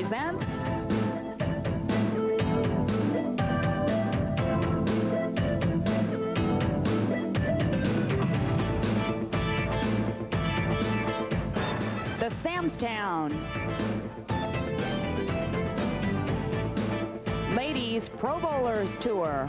presents the Samstown Ladies Pro Bowlers Tour.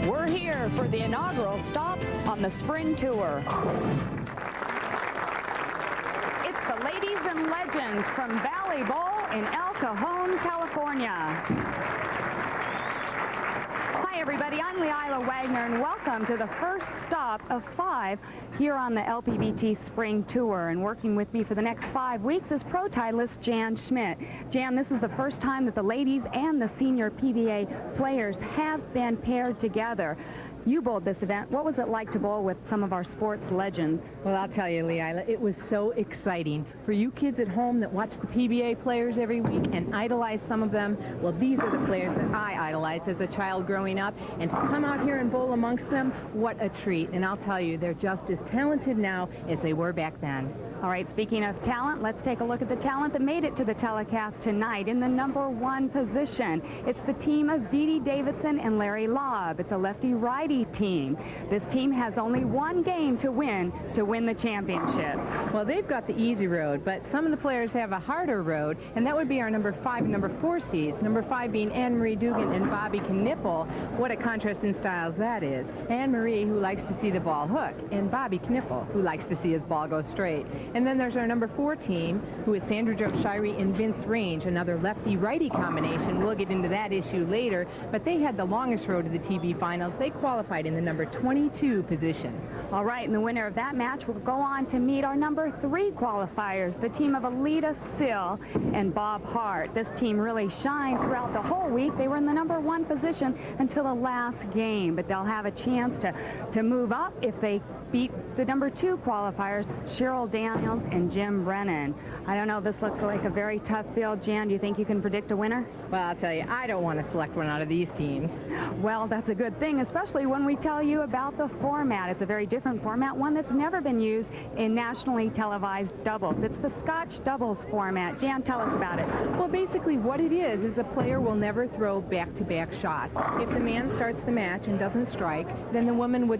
We're here for the inaugural stop on the spring tour. It's the Ladies and Legends from Valley Bowl in El Cajon, California. Hi everybody, I'm Leila Wagner and welcome to the first stop of 5 here on the LPBT Spring Tour. And working with me for the next 5 weeks is pro titleist Jan Schmidt. Jan, this is the first time that the ladies and the senior PBA players have been paired together. You bowled this event. What was it like to bowl with some of our sports legends? Well, I'll tell you, Leila, it was so exciting. For you kids at home that watch the PBA players every week and idolize some of them, well, these are the players that I idolized as a child growing up. And to come out here and bowl amongst them, what a treat. And I'll tell you, they're just as talented now as they were back then. All right, speaking of talent, let's take a look at the talent that made it to the telecast tonight in the #1 position. It's the team of Dee Dee Davidson and Larry Lobb. It's a lefty-righty team. This team has only one game to win the championship. Well, they've got the easy road, but some of the players have a harder road, and that would be our number 5 and number 4 seeds. Number 5 being Anne-Marie Dugan and Bobby Knippel. What a contrast in styles that is. Anne-Marie, who likes to see the ball hook, and Bobby Knippel, who likes to see his ball go straight. And then there's our number 4 team, who is Sandra Jo Shirey and Vince Range, another lefty-righty combination. We'll get into that issue later, but they had the longest road to the TV finals. They qualified in the number 22 position. All right, and the winner of that match will go on to meet our number 3 qualifiers, the team of Alita Sill and Bob Hart. This team really shined throughout the whole week. They were in the number 1 position until the last game, but they'll have a chance to move up if they beat the number 2 qualifiers, Cheryl Daniels and Jim Brennan. I don't know, this looks like a very tough field. Jan, do you think you can predict a winner? Well, I'll tell you, I don't want to select one out of these teams. Well, that's a good thing, especially when we tell you about the format. It's a very different format, one that's never been used in nationally televised doubles. It's the Scotch doubles format. Jan, tell us about it. Well, basically what it is a player will never throw back-to-back shots. If the man starts the match and doesn't strike, then the woman would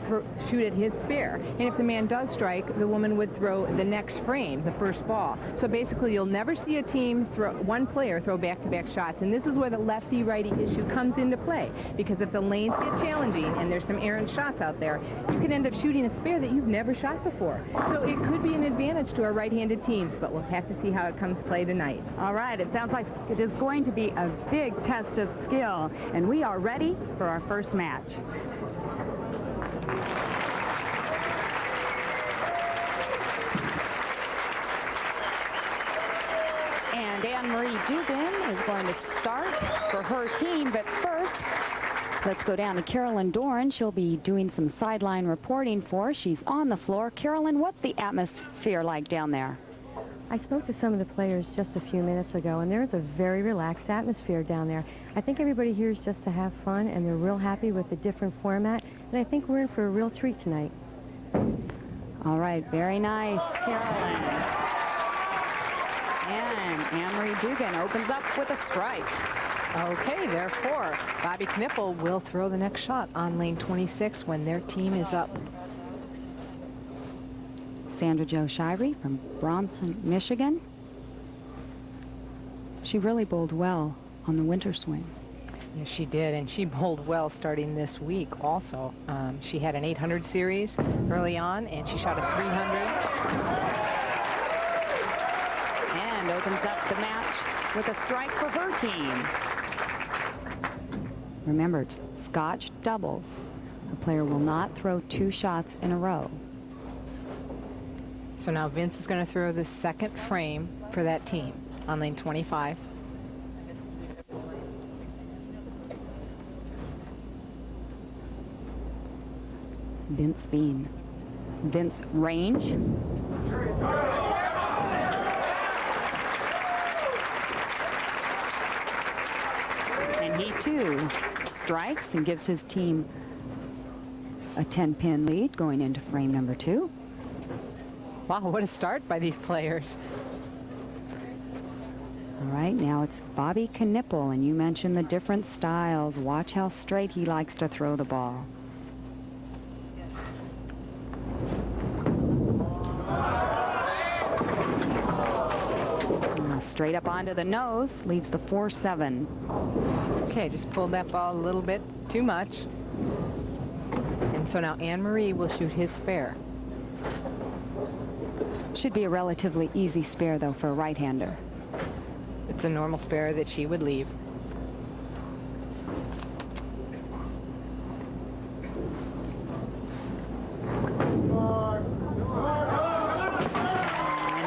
shoot at his spare. And if the man does strike, the woman would throw the next frame, the first ball. So basically, you'll never see a team one player throw back-to-back shots. And this is where the lefty-righty issue comes into play. Because if the lanes get challenging and there's some errant shots out there, you can end up shooting a spare that you've never shot before. So it could be an advantage to our right-handed teams, but we'll have to see how it comes to play tonight. All right, it sounds like it is going to be a big test of skill. And we are ready for our first match. And Anne-Marie Dugan is going to start for her team, but first, let's go down to Carolyn Doran. She'll be doing some sideline reporting for us. She's on the floor. Carolyn, what's the atmosphere like down there? I spoke to some of the players just a few minutes ago, and there's a very relaxed atmosphere down there. I think everybody here is just to have fun, and they're real happy with the different format, and I think we're in for a real treat tonight. All right, very nice, Carolyn. And Anne-Marie Dugan opens up with a strike. Okay, therefore, Bobby Knippel will throw the next shot on lane 26 when their team is up. Sandra Jo Shirey from Bronson, Michigan. She really bowled well on the winter swing. Yes, she did, and she bowled well starting this week also. She had an 800 series early on, and she shot a 300. And opens up the match with a strike for her team. Remember, it's Scotch doubles. The player will not throw 2 shots in a row. So now Vince is going to throw the second frame for that team on lane 25. Vince Bean. Vince Range. And he too strikes and gives his team a 10-pin lead going into frame number 2. Wow, what a start by these players. All right, now it's Bobby Knipple, and you mentioned the different styles. Watch how straight he likes to throw the ball. Straight up onto the nose, leaves the 4-7. Okay, just pulled that ball a little bit too much. And so now Anne-Marie will shoot his spare. Should be a relatively easy spare, though, for a right-hander. It's a normal spare that she would leave. And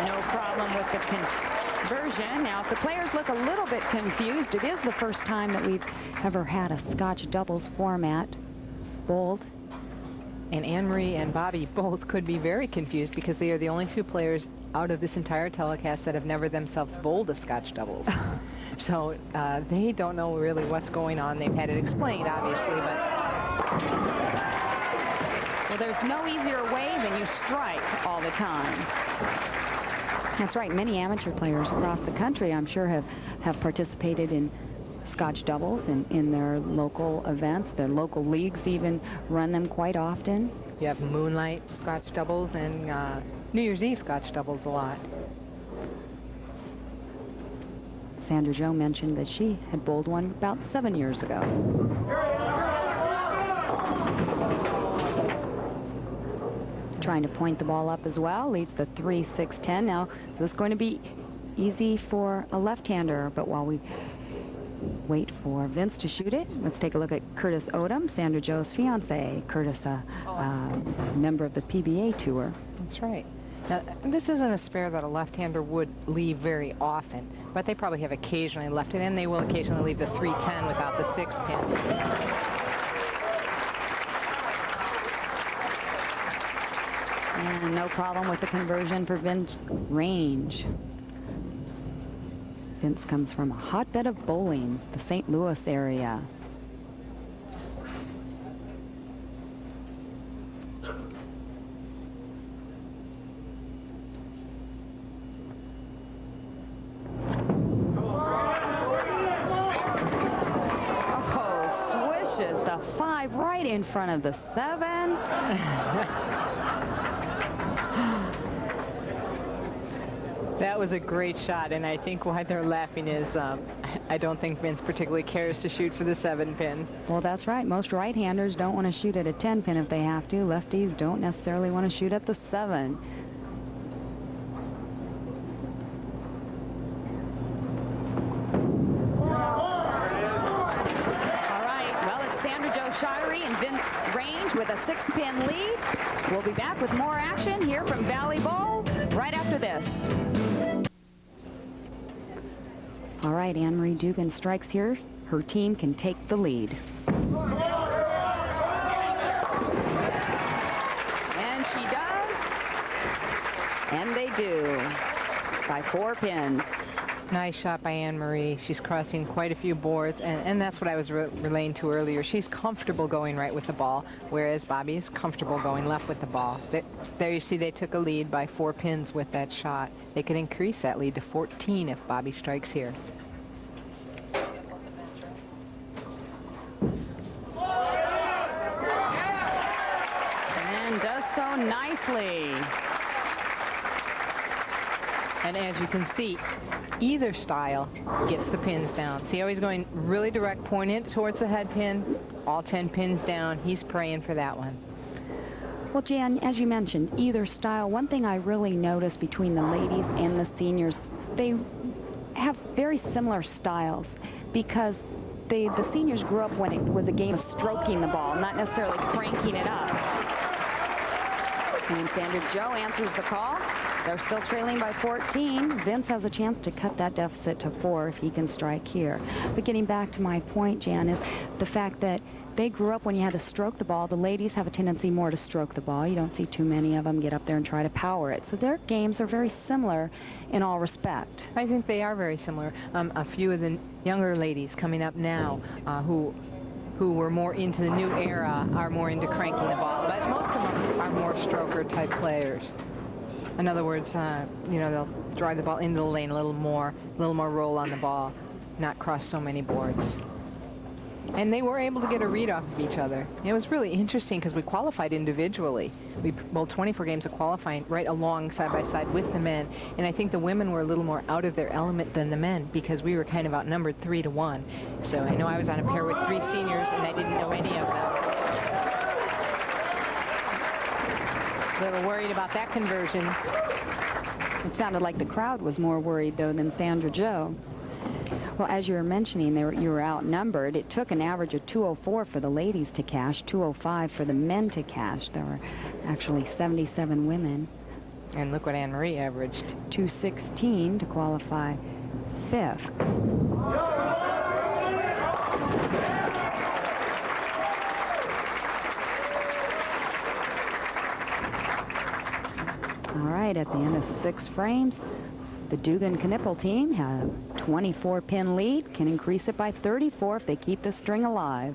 no problem with the conversion. Now, if the players look a little bit confused, it is the first time that we've ever had a Scotch doubles format bowled. And Anne-Marie and Bobby both could be very confused because they are the only 2 players out of this entire telecast that have never themselves bowled a Scotch doubles. So they don't know really what's going on. They've had it explained, obviously, but... Well, there's no easier way than you strike all the time. That's right. Many amateur players across the country, I'm sure, have participated in Scotch doubles in their local events. Their local leagues even run them quite often. You have Moonlight Scotch doubles and New Year's Eve Scotch doubles a lot. Sandra Jo mentioned that she had bowled one about 7 years ago. Trying to point the ball up as well, leaves the 3-6-10. Now, this is going to be easy for a left-hander, but while we wait for Vince to shoot it, let's take a look at Curtis Odom, Sandra Jo's fiance. Curtis, a member of the PBA tour. That's right. Now, this isn't a spare that a left-hander would leave very often, but they probably have occasionally left it, and they will occasionally leave the 3-10 without the 6-pin. And no problem with the conversion for Vince range. Vince comes from a hotbed of bowling, the St. Louis area. Oh, swishes the 5 right in front of the 7. That was a great shot, and I think why they're laughing is I don't think Vince particularly cares to shoot for the 7-pin. Well, that's right. Most right-handers don't want to shoot at a 10-pin if they have to. Lefties don't necessarily want to shoot at the 7. All right. Well, it's Sandra Jo Shirey and Vince Range with a 6-pin lead. We'll be back with more action here from Valley Bowl right after this. All right, Anne-Marie Dugan strikes here. Her team can take the lead. And she does. And they do. By 4 pins. Nice shot by Anne-Marie. She's crossing quite a few boards, and that's what I was relaying to earlier. She's comfortable going right with the ball, whereas Bobby is comfortable going left with the ball. There you see they took a lead by 4 pins with that shot. They could increase that lead to 14 if Bobby strikes here. And does so nicely. And as you can see, either style gets the pins down. See how he's going really direct, pointing it towards the head pin, all 10 pins down. He's praying for that one. Well, Jan, as you mentioned, either style, one thing I really noticed between the ladies and the seniors, they have very similar styles because the seniors grew up when it was a game of stroking the ball, not necessarily cranking it up. And Sandra Jo answers the call. They're still trailing by 14. Vince has a chance to cut that deficit to 4 if he can strike here. But getting back to my point, Jan, is the fact that they grew up when you had to stroke the ball. The ladies have a tendency more to stroke the ball. You don't see too many of them get up there and try to power it. So their games are very similar in all respect. I think they are very similar. A few of the younger ladies coming up now who who were more into the new era are more into cranking the ball, but most of them are more stroker type players. In other words, you know, they'll drive the ball into the lane a little more roll on the ball, not cross so many boards. And they were able to get a read off of each other. It was really interesting because we qualified individually. We bowled 24 games of qualifying right along side by side with the men. And I think the women were a little more out of their element than the men because we were kind of outnumbered 3-1. So I know I was on a pair with 3 seniors and I didn't know any of them. A little worried about that conversion. It sounded like the crowd was more worried, though, than Sandra Joe. Well, as you were mentioning, you were outnumbered. It took an average of 204 for the ladies to cash, 205 for the men to cash. There were actually 77 women. And look what Anne-Marie averaged. 216 to qualify 5th. All right, at the end of 6 frames, the Dugan-Knippel team have a 24-pin lead, can increase it by 34 if they keep the string alive.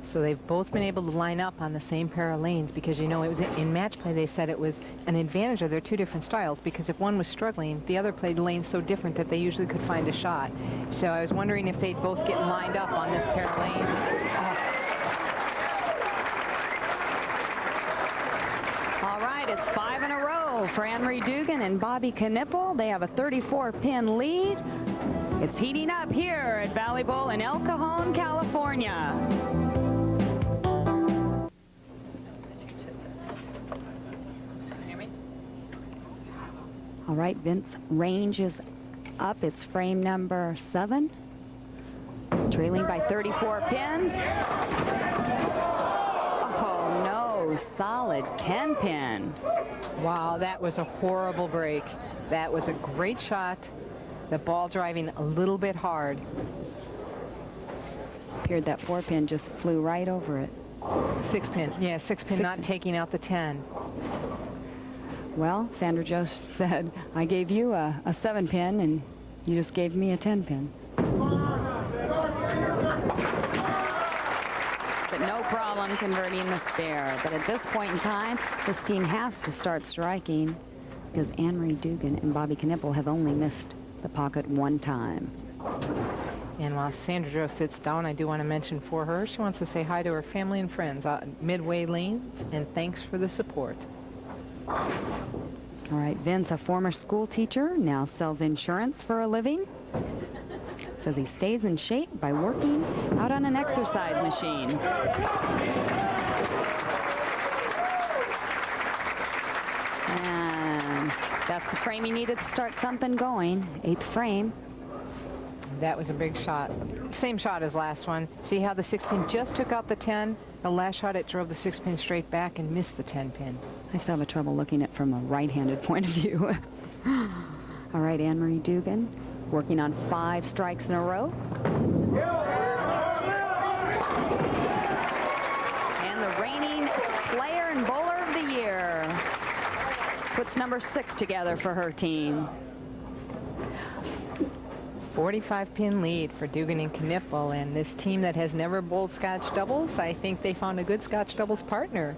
So they've both been able to line up on the same pair of lanes because, you know, it was in match play they said it was an advantage of their 2 different styles because if one was struggling, the other played lanes so different that they usually could find a shot. So I was wondering if they'd both get lined up on this pair of lanes. All right, it's 5 in a row for Anne-Marie Dugan and Bobby Knippel. They have a 34-pin lead. It's heating up here at Valley Bowl in El Cajon, California. All right, Vince range is up. It's frame number 7. Trailing by 34 pins. Oh, no, solid 10-pin. Wow, that was a horrible break. That was a great shot. The ball driving a little bit hard. Appeared that 4-pin just flew right over it. 6-pin, yeah, 6-pin not taking out the 10. Well, Sandra Joe said, I gave you a 7-pin and you just gave me a 10-pin. But no problem converting the spare. But at this point in time, this team has to start striking because Anne-Marie Dugan and Bobby Knippel have only missed the pocket 1 time. And while Sandra Joe sits down, I do want to mention for her, she wants to say hi to her family and friends out at Midway Lanes, and thanks for the support. All right, Vince, a former school teacher, now sells insurance for a living. Says he stays in shape by working out on an exercise machine. And that's the frame he needed to start something going. 8th frame. That was a big shot. Same shot as last one. See how the 6-pin just took out the 10? The last shot, it drove the 6-pin straight back and missed the 10-pin. I still have trouble looking at it from a right-handed point of view. All right, Anne-Marie Dugan working on 5 strikes in a row. And the reigning player and bowler of the year puts number 6 together for her team. 45-pin lead for Dugan and Knippel, and this team that has never bowled Scotch doubles, I think they found a good Scotch doubles partner.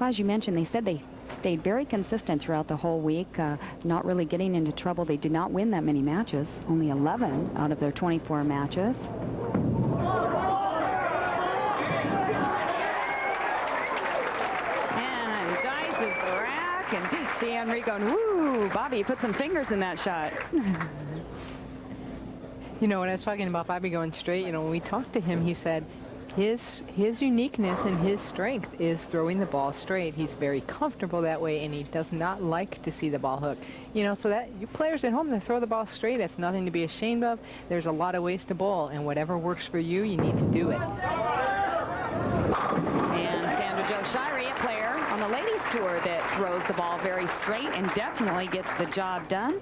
Well, as you mentioned, they said they stayed very consistent throughout the whole week, not really getting into trouble. They did not win that many matches, only 11 out of their 24 matches. And dices the rack, and see Anne-Marie going, woo, Bobby put some fingers in that shot. You know, when I was talking about Bobby going straight, you know, when we talked to him, he said his uniqueness and his strength is throwing the ball straight. He's very comfortable that way, and he does not like to see the ball hook. You know, so that you players at home that throw the ball straight, that's nothing to be ashamed of. There's a lot of ways to bowl, and whatever works for you, you need to do it. And Sandra Jo Shirey, a player on the ladies tour that throws the ball very straight and definitely gets the job done.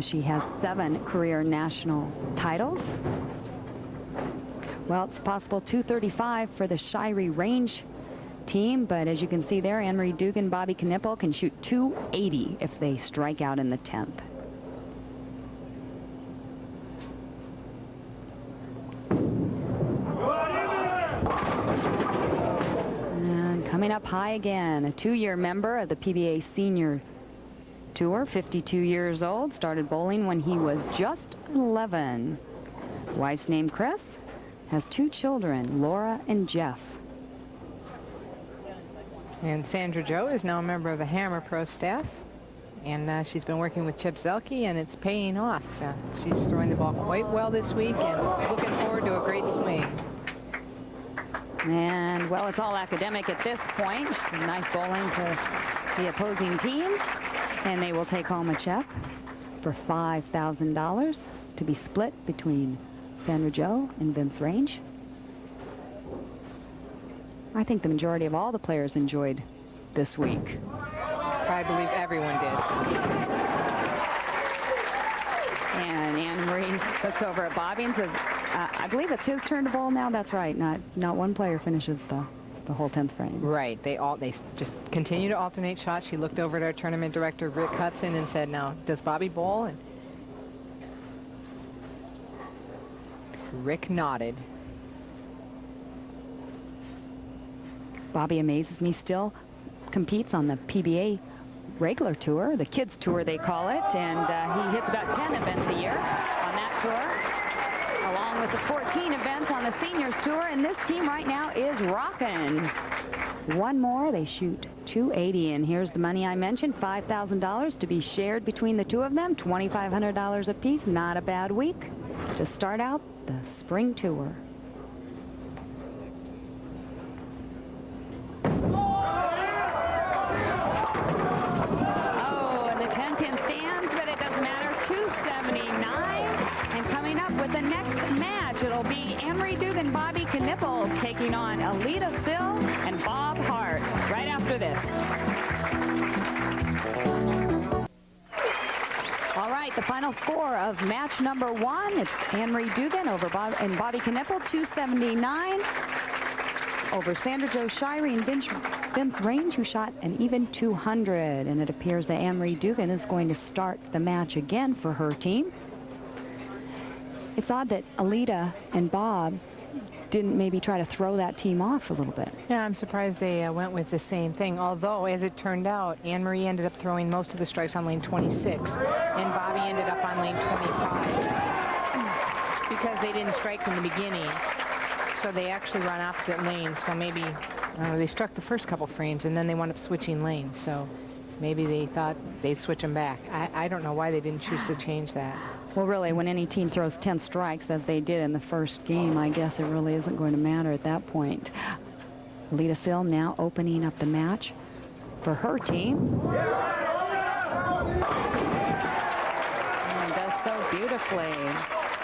She has 7 career national titles. Well, it's possible 235 for the Shirey range team, but as you can see there, Anne-Marie Dugan, Bobby Knippel can shoot 280 if they strike out in the 10th. up high again. A 2-year member of the PBA Senior Tour, 52 years old, started bowling when he was just 11. Wife's name Chris, has 2 children, Laura and Jeff. And Sandra Joe is now a member of the Hammer Pro staff. And she's been working with Chip Zelke, and it's paying off. She's throwing the ball quite well this week and looking forward to a great swing. And, well, it's all academic at this point. Nice bowling to the opposing teams. And they will take home a check for $5,000 to be split between Sandra Joe and Vince Range. I think the majority of all the players enjoyed this week. I believe everyone did. And Anne Marie looks over at Bobby and says, I believe it's his turn to bowl now. That's right. Not one player finishes the whole 10th frame. Right. They just continue to alternate shots. She looked over at our tournament director, Rick Hudson, and said, now, does Bobby bowl? And Rick nodded. Bobby amazes me still. Competes on the PBA regular tour, the kids tour they call it, and he hits about 10 events a year on that tour, along with the 14 events on the seniors tour, and this team right now is rocking. One more, they shoot 280, and here's the money I mentioned, $5,000 to be shared between the two of them, $2,500 apiece. Not a bad week to start out the spring tour. The next match, it'll be Emery Dugan and Bobby Knipple taking on Alita Sill and Bob Hart right after this. All right, the final score of match number 1, it's Emery Dugan over Bobby Knipple, 279 over Sandra Jo Shirey and Vince Range, who shot an even 200. And it appears that Emery Dugan is going to start the match again for her team. It's odd that Alita and Bob didn't maybe try to throw that team off a little bit. Yeah, I'm surprised they went with the same thing. Although, as it turned out, Anne-Marie ended up throwing most of the strikes on lane 26, and Bobby ended up on lane 25 because they didn't strike in the beginning. So they actually run opposite lanes. So maybe they struck the first couple frames, and then they wound up switching lanes. So maybe they thought they'd switch them back. I don't know why they didn't choose to change that. Well, really, when any team throws 10 strikes, as they did in the first game, I guess it really isn't going to matter at that point. Alita Sill now opening up the match for her team. And does so beautifully.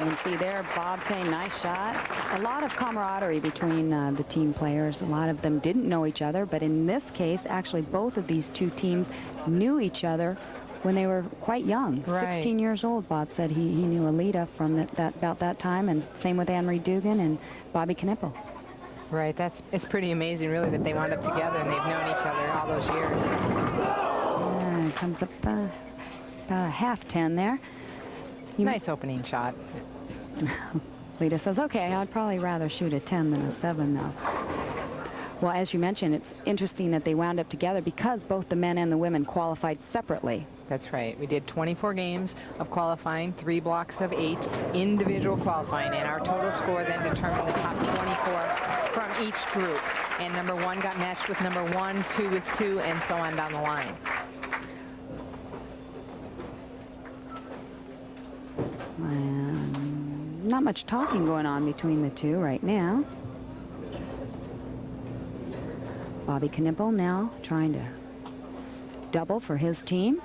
You can see there Bob saying, nice shot. A lot of camaraderie between the team players. A lot of them didn't know each other, but in this case, actually, both of these two teams knew each other when they were quite young. Right. 16 years old, Bob said he knew Alita from about that time, and same with Anne-Marie Dugan and Bobby Knipple. Right, it's pretty amazing, really, that they wound up together and they've known each other all those years. Yeah, it comes up about a half 10 there. Nice opening shot. Alita says, okay, I'd probably rather shoot a 10 than a 7, though. Well, as you mentioned, it's interesting that they wound up together because both the men and the women qualified separately. That's right. We did 24 games of qualifying, 3 blocks of 8 individual qualifying, and our total score then determined the top 24 from each group. And number 1 got matched with number 1, 2 with 2, and so on down the line. Not much talking going on between the two right now. Bobby Knipple now trying to double for his team.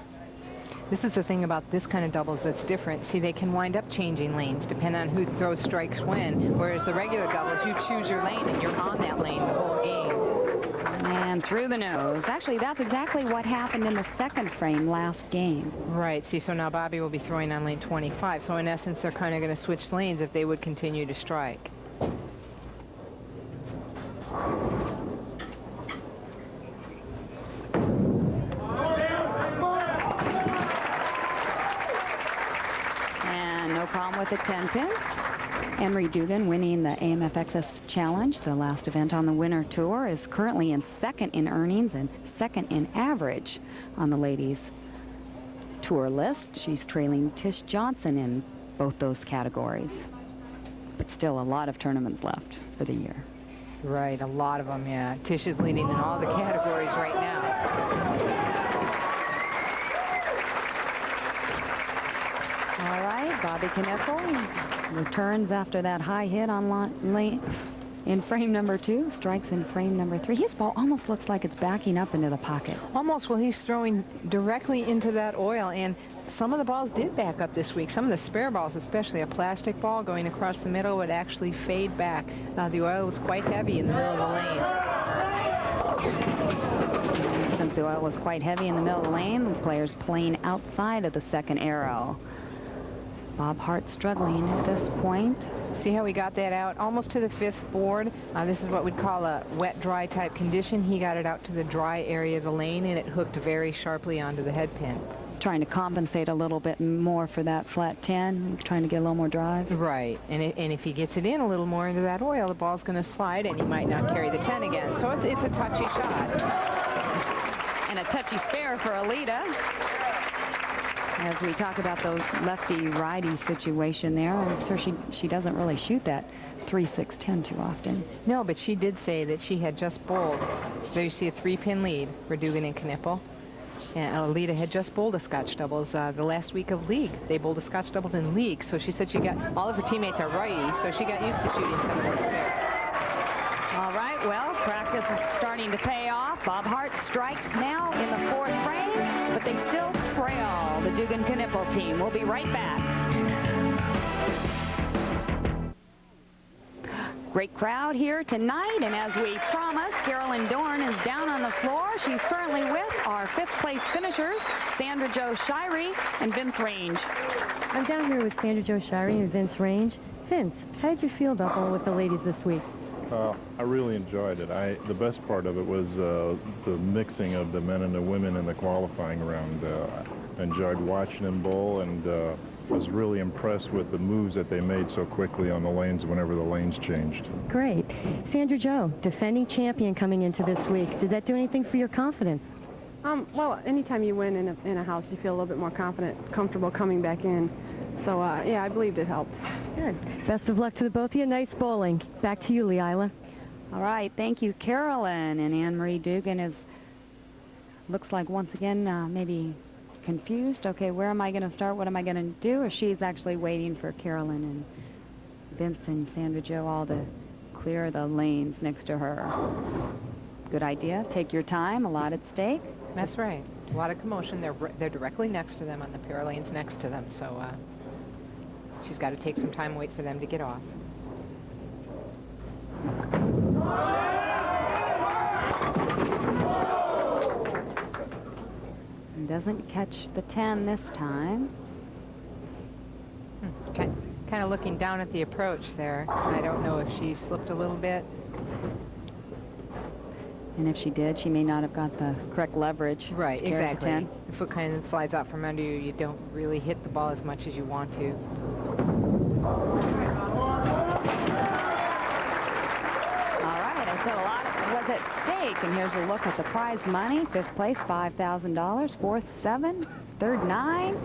This is the thing about this kind of doubles that's different. See, they can wind up changing lanes depending on who throws strikes when, whereas the regular doubles, you choose your lane and you're on that lane the whole game. And through the nose. Actually, that's exactly what happened in the second frame last game. Right. See, so now Bobby will be throwing on lane 25. So in essence, they're kind of going to switch lanes if they would continue to strike. And no problem with the 10 pin. Anne-Marie Dugan, winning the AMFXS Challenge, the last event on the Winter Tour, is currently in second in earnings and second in average on the ladies' tour list. She's trailing Tish Johnson in both those categories. But still a lot of tournaments left for the year. Right, a lot of them, yeah. Tish is leading in all the categories right now. All right, Bobby Kniffel returns after that high hit on lane in frame number 2, strikes in frame number 3. His ball almost looks like it's backing up into the pocket. Almost. Well, he's throwing directly into that oil, and some of the balls did back up this week. Some of the spare balls, especially a plastic ball going across the middle, would actually fade back. The oil was quite heavy in the middle of the lane. Since the oil was quite heavy in the middle of the lane, the players playing outside of the second arrow. Bob Hart struggling at this point. See how he got that out almost to the 5th board. This is what we'd call a wet dry type condition. He got it out to the dry area of the lane, and it hooked very sharply onto the head pin. Trying to compensate a little bit more for that flat 10, trying to get a little more drive. Right, and if he gets it in a little more into that oil, the ball's going to slide, and he might not carry the 10 again. So it's a touchy shot. And a touchy spare for Alita. As we talk about the lefty-righty situation there, I'm sure she doesn't really shoot that 3-6-10 too often. No, but she did say that she had just bowled. There you see a 3-pin lead for Dugan and Knippel. And Alita had just bowled a Scotch doubles the last week of league. They bowled a Scotch doubles in league, so she said she got, all of her teammates are righty, so she got used to shooting some of those spares. All right, well, practice is starting to pay off. Bob Hart strikes now in the 4th frame, but they still trail the Dugan-Knippel team. We'll be right back. Great crowd here tonight, and as we promised, Carolyn Dorn is down on the floor. She's currently with our 5th place finishers, Sandra Jo Shirey and Vince Range. I'm down here with Sandra Jo Shirey and Vince Range. Vince, how did you feel about bowling with the ladies this week? I really enjoyed it. The best part of it was the mixing of the men and the women in the qualifying round. I enjoyed watching them bowl, and was really impressed with the moves that they made so quickly on the lanes whenever the lanes changed. Great. Sandra Jo, defending champion coming into this week. Did that do anything for your confidence? Well, anytime you win in a house, you feel a little bit more comfortable coming back in. So, yeah, I believed it helped. Good. Best of luck to the both of you. Nice bowling. Back to you, Leila. All right, thank you, Carolyn. And Anne-Marie Dugan looks like once again maybe confused. Okay, where am I going to start? What am I going to do? Or she's actually waiting for Carolyn and Vince and Sandra Jo all to clear the lanes next to her. Good idea. Take your time. A lot at stake. That's right. A lot of commotion. They're directly next to them on the pair lanes next to them. So she's got to take some time, wait for them to get off. And doesn't catch the 10 this time. Okay. Kind of looking down at the approach there. I don't know if she slipped a little bit. And if she did, she may not have got the correct leverage. Right, exactly. The 10. The foot kind of slides out from under you. You don't really hit the ball as much as you want to. All right, I said a lot was at stake. And here's a look at the prize money. 5th place, $5,000. 4th, 7. 3rd, 9.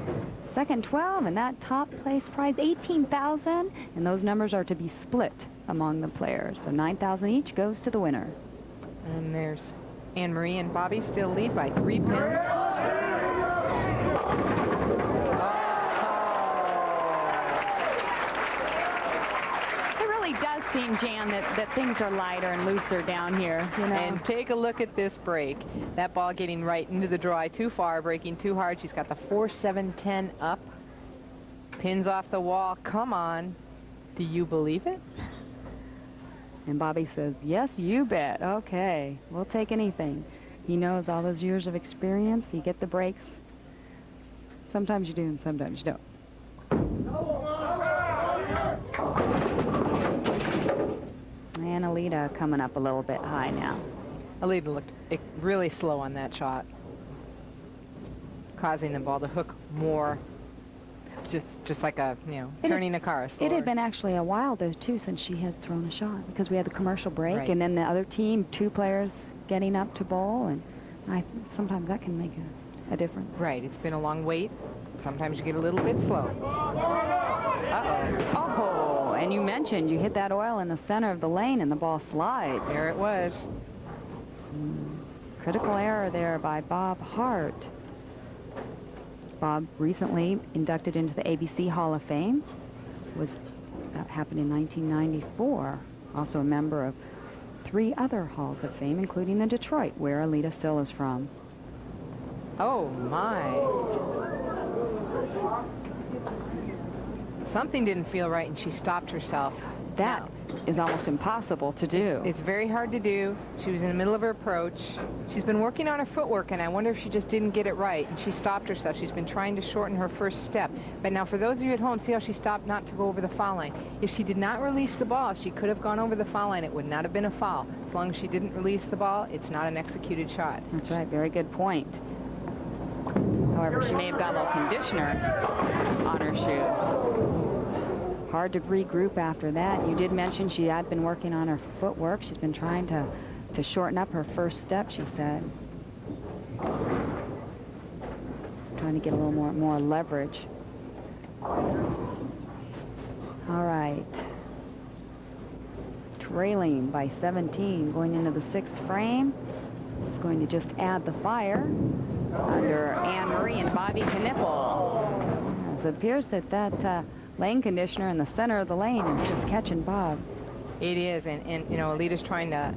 2nd, 12. And that top place prize, $18,000. And those numbers are to be split among the players. So $9,000 each goes to the winner. And there's Anne-Marie and Bobby still lead by 3 pins. It really does seem, Jan, that things are lighter and looser down here. You know? And take a look at this break. That ball getting right into the dry too far, breaking too hard. She's got the 4-7-10 up. Pins off the wall. Come on. Do you believe it? And Bobby says, yes, you bet. Okay, we'll take anything. He knows all those years of experience. You get the breaks. Sometimes you do and sometimes you don't. And Alita coming up a little bit high now. Alita looked really slow on that shot, causing the ball to hook more just like a, turning a car. It had been actually a while, though, too, since she had thrown a shot, because we had the commercial break, Right. and then the other team, 2 players getting up to bowl, and sometimes that can make a difference. Right. It's been a long wait. Sometimes you get a little bit slow. Uh-oh. Oh, and you mentioned you hit that oil in the center of the lane, and the ball slides. There it was. Critical error there by Bob Hart. Bob recently inducted into the ABC Hall of Fame. That happened in 1994. Also a member of 3 other Halls of Fame, including the Detroit, where Alita Sill is from. Oh, my. Something didn't feel right, and she stopped herself. That is almost impossible to do. It's very hard to do. She was in the middle of her approach. She's been working on her footwork, and I wonder if she just didn't get it right, and she stopped herself. She's been trying to shorten her first step. But now, for those of you at home, see how she stopped not to go over the foul line. If she did not release the ball, she could have gone over the foul line. It would not have been a foul. As long as she didn't release the ball, it's not an executed shot. That's right. Very good point. However, she may have got a little conditioner on her shoes. Hard to regroup after that. You did mention she had been working on her footwork. She's been trying to shorten up her first step, she said. Trying to get a little more leverage. All right. Trailing by 17, going into the 6th frame. It's going to just add the fire under Anne-Marie and Bobby Knipple. It appears that lane conditioner in the center of the lane is just catching Bob. It is, and Alita's trying to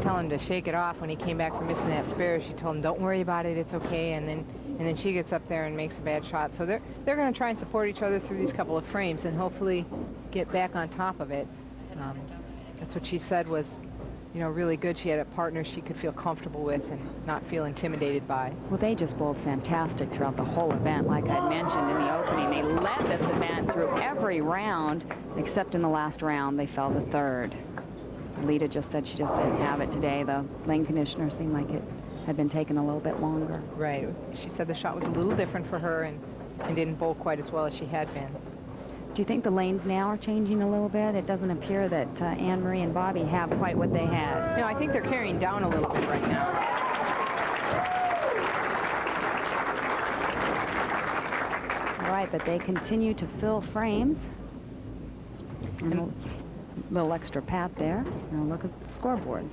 tell him to shake it off when he came back from missing that spare. She told him, don't worry about it, it's okay, and then she gets up there and makes a bad shot. So they're going to try and support each other through these couple of frames and hopefully get back on top of it. That's what she said was, really good. She had a partner she could feel comfortable with and not feel intimidated by. Well, they just bowled fantastic throughout the whole event. Like I mentioned in the opening, they led this event through every round, except in the last round, they fell to 3rd. Alita just said she just didn't have it today. The lane conditioner seemed like it had been taking a little bit longer. Right. She said the shot was a little different for her and didn't bowl quite as well as she had been. Do you think the lanes now are changing a little bit? It doesn't appear that Anne-Marie and Bobby have quite what they had. No, I think they're carrying down a little bit right now. All right, but they continue to fill frames. And a little extra pat there. Now look at the scoreboard.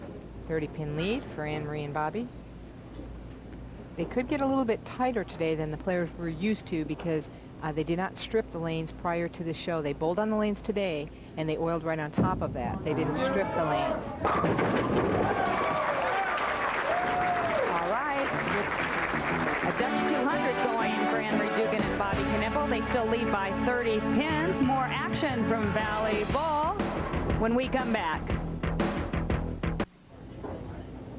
30-pin lead for Anne-Marie and Bobby. They could get a little bit tighter today than the players were used to because they did not strip the lanes prior to the show. They bowled on the lanes today, and they oiled right on top of that. They didn't strip the lanes. All right. A Dutch 200 going for Anne-Marie Dugan and Bobby Knipple. They still lead by 30 pins. More action from Valley Bowl when we come back.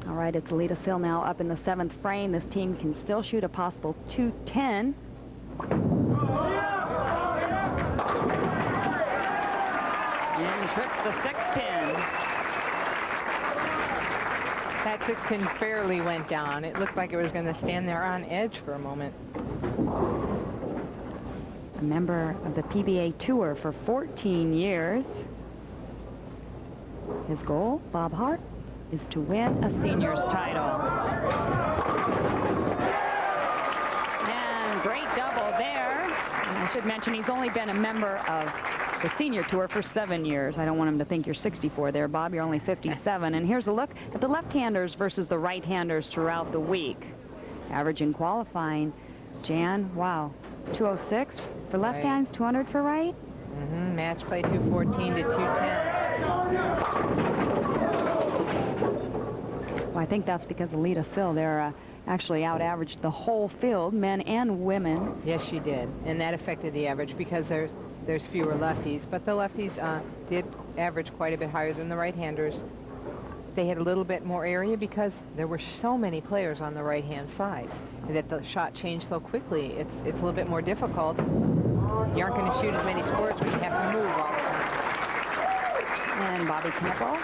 All right, it's Alita Sill now up in the 7th frame. This team can still shoot a possible 210. And trips the 6-pin. That 6-pin barely went down. It looked like it was going to stand there on edge for a moment. A member of the PBA Tour for 14 years. His goal, Bob Hart, is to win a seniors title. And great double there. And I should mention he's only been a member of the senior tour for 7 years. I don't want him to think you're 64 there, Bob. You're only 57. And here's a look at the left-handers versus the right-handers throughout the week. Average in qualifying, Jan, wow, 206 for left hands, 200 for right. Match play 214 to 210. Well, I think that's because Alita Sill, they're actually out-averaged the whole field, men and women. Yes, she did, and that affected the average because there's fewer lefties, but the lefties did average quite a bit higher than the right-handers. They had a little bit more area because there were so many players on the right-hand side that the shot changed so quickly. It's a little bit more difficult. You aren't going to shoot as many scores when you have to move all the time. And Bobby Knipple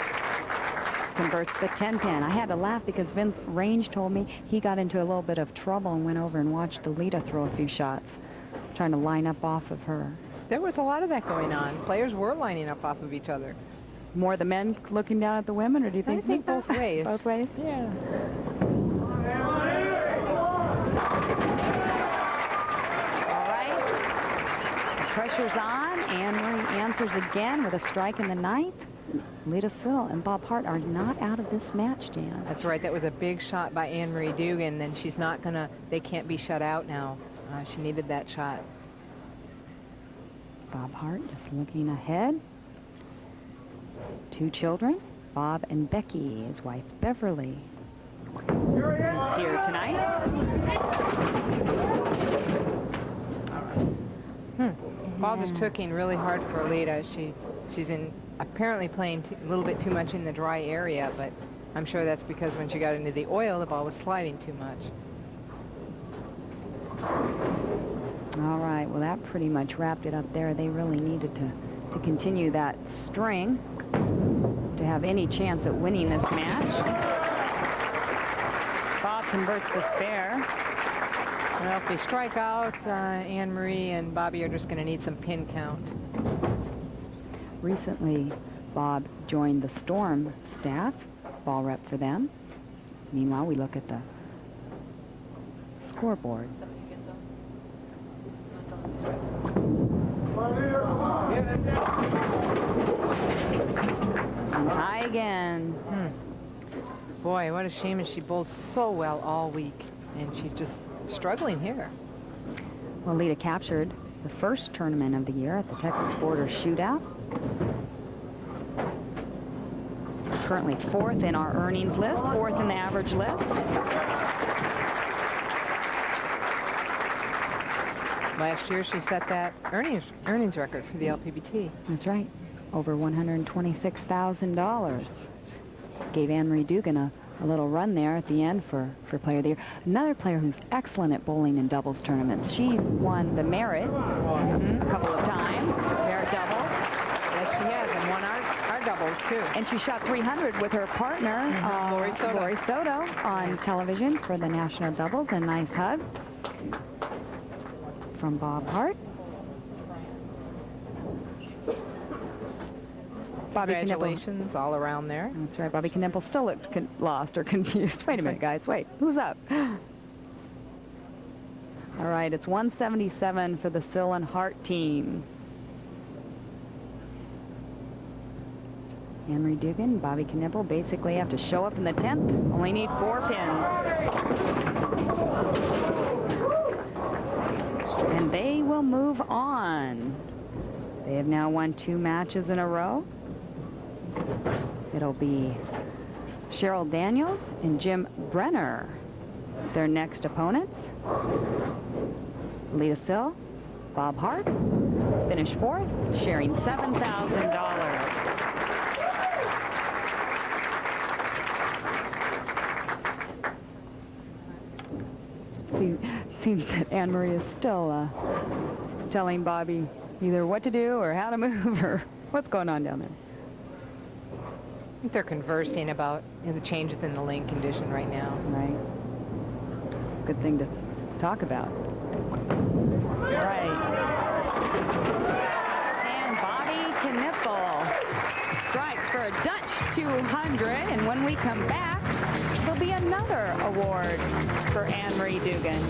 converts the 10-pin. I had to laugh because Vince Range told me he got into a little bit of trouble and went over and watched Alita throw a few shots. trying to line up off of her. There was a lot of that going on. Players were lining up off of each other. More the men looking down at the women, or do you think? I think both ways. Both ways? Yeah. All right. The pressure's on. Anne-Marie answers again with a strike in the ninth. Lita Sill and Bob Hart are not out of this match, Jan. That's right. That was a big shot by Anne-Marie Dugan, and she's not going to, they can't be shut out now. She needed that shot. Bob Hart just looking ahead. 2 children, Bob and Becky, his wife Beverly. He's here tonight. Ball just took in really hard for Alita. She's apparently playing a little bit too much in the dry area, but I'm sure that's because when she got into the oil, the ball was sliding too much. All right, well, that pretty much wrapped it up there. They really needed to continue that string to have any chance at winning this match. Bob converts the spare. Well, if they strike out, Anne-Marie and Bobby are just going to need some pin count. Recently, Bob joined the Storm staff, ball rep for them. Meanwhile, we look at the scoreboard. And high again. Boy, what a shame, and she bowled so well all week, and she's just struggling here. Well, Lita captured the first tournament of the year at the Texas Border Shootout. Currently 4th in our earnings list, 4th in the average list. Last year, she set that earnings record for the LPBT. That's right, over $126,000. Gave Anne-Marie Dugan a little run there at the end for Player of the Year. Another player who's excellent at bowling in doubles tournaments. She won the Merit a couple of times, Merit double. Yes, she has, and won our doubles, too. And she shot 300 with her partner, Lori Soto, on television for the National Doubles. A nice hug from Bob Hart. Congratulations all around there. That's right. Bobby Knippel still looked lost or confused. Wait a minute, guys. Wait. Who's up? All right. It's 177 for the Sill and Hart team. Anne-Marie Dugan and Bobby Knippel basically have to show up in the 10th. Only need 4 pins. And they will move on. They have now won 2 matches in a row. It'll be Cheryl Daniels and Jim Brenner, their next opponents. Lita Sill, Bob Hart, finished 4th, sharing $7,000. Seems that Anne-Marie is still telling Bobby either what to do or how to move or what's going on down there. I think they're conversing about the changes in the lane condition right now. Right. Good thing to talk about. Right. And Bobby Knippel strikes for a Dutch 200. And when we come back, there'll be another award for Anne-Marie Dugan.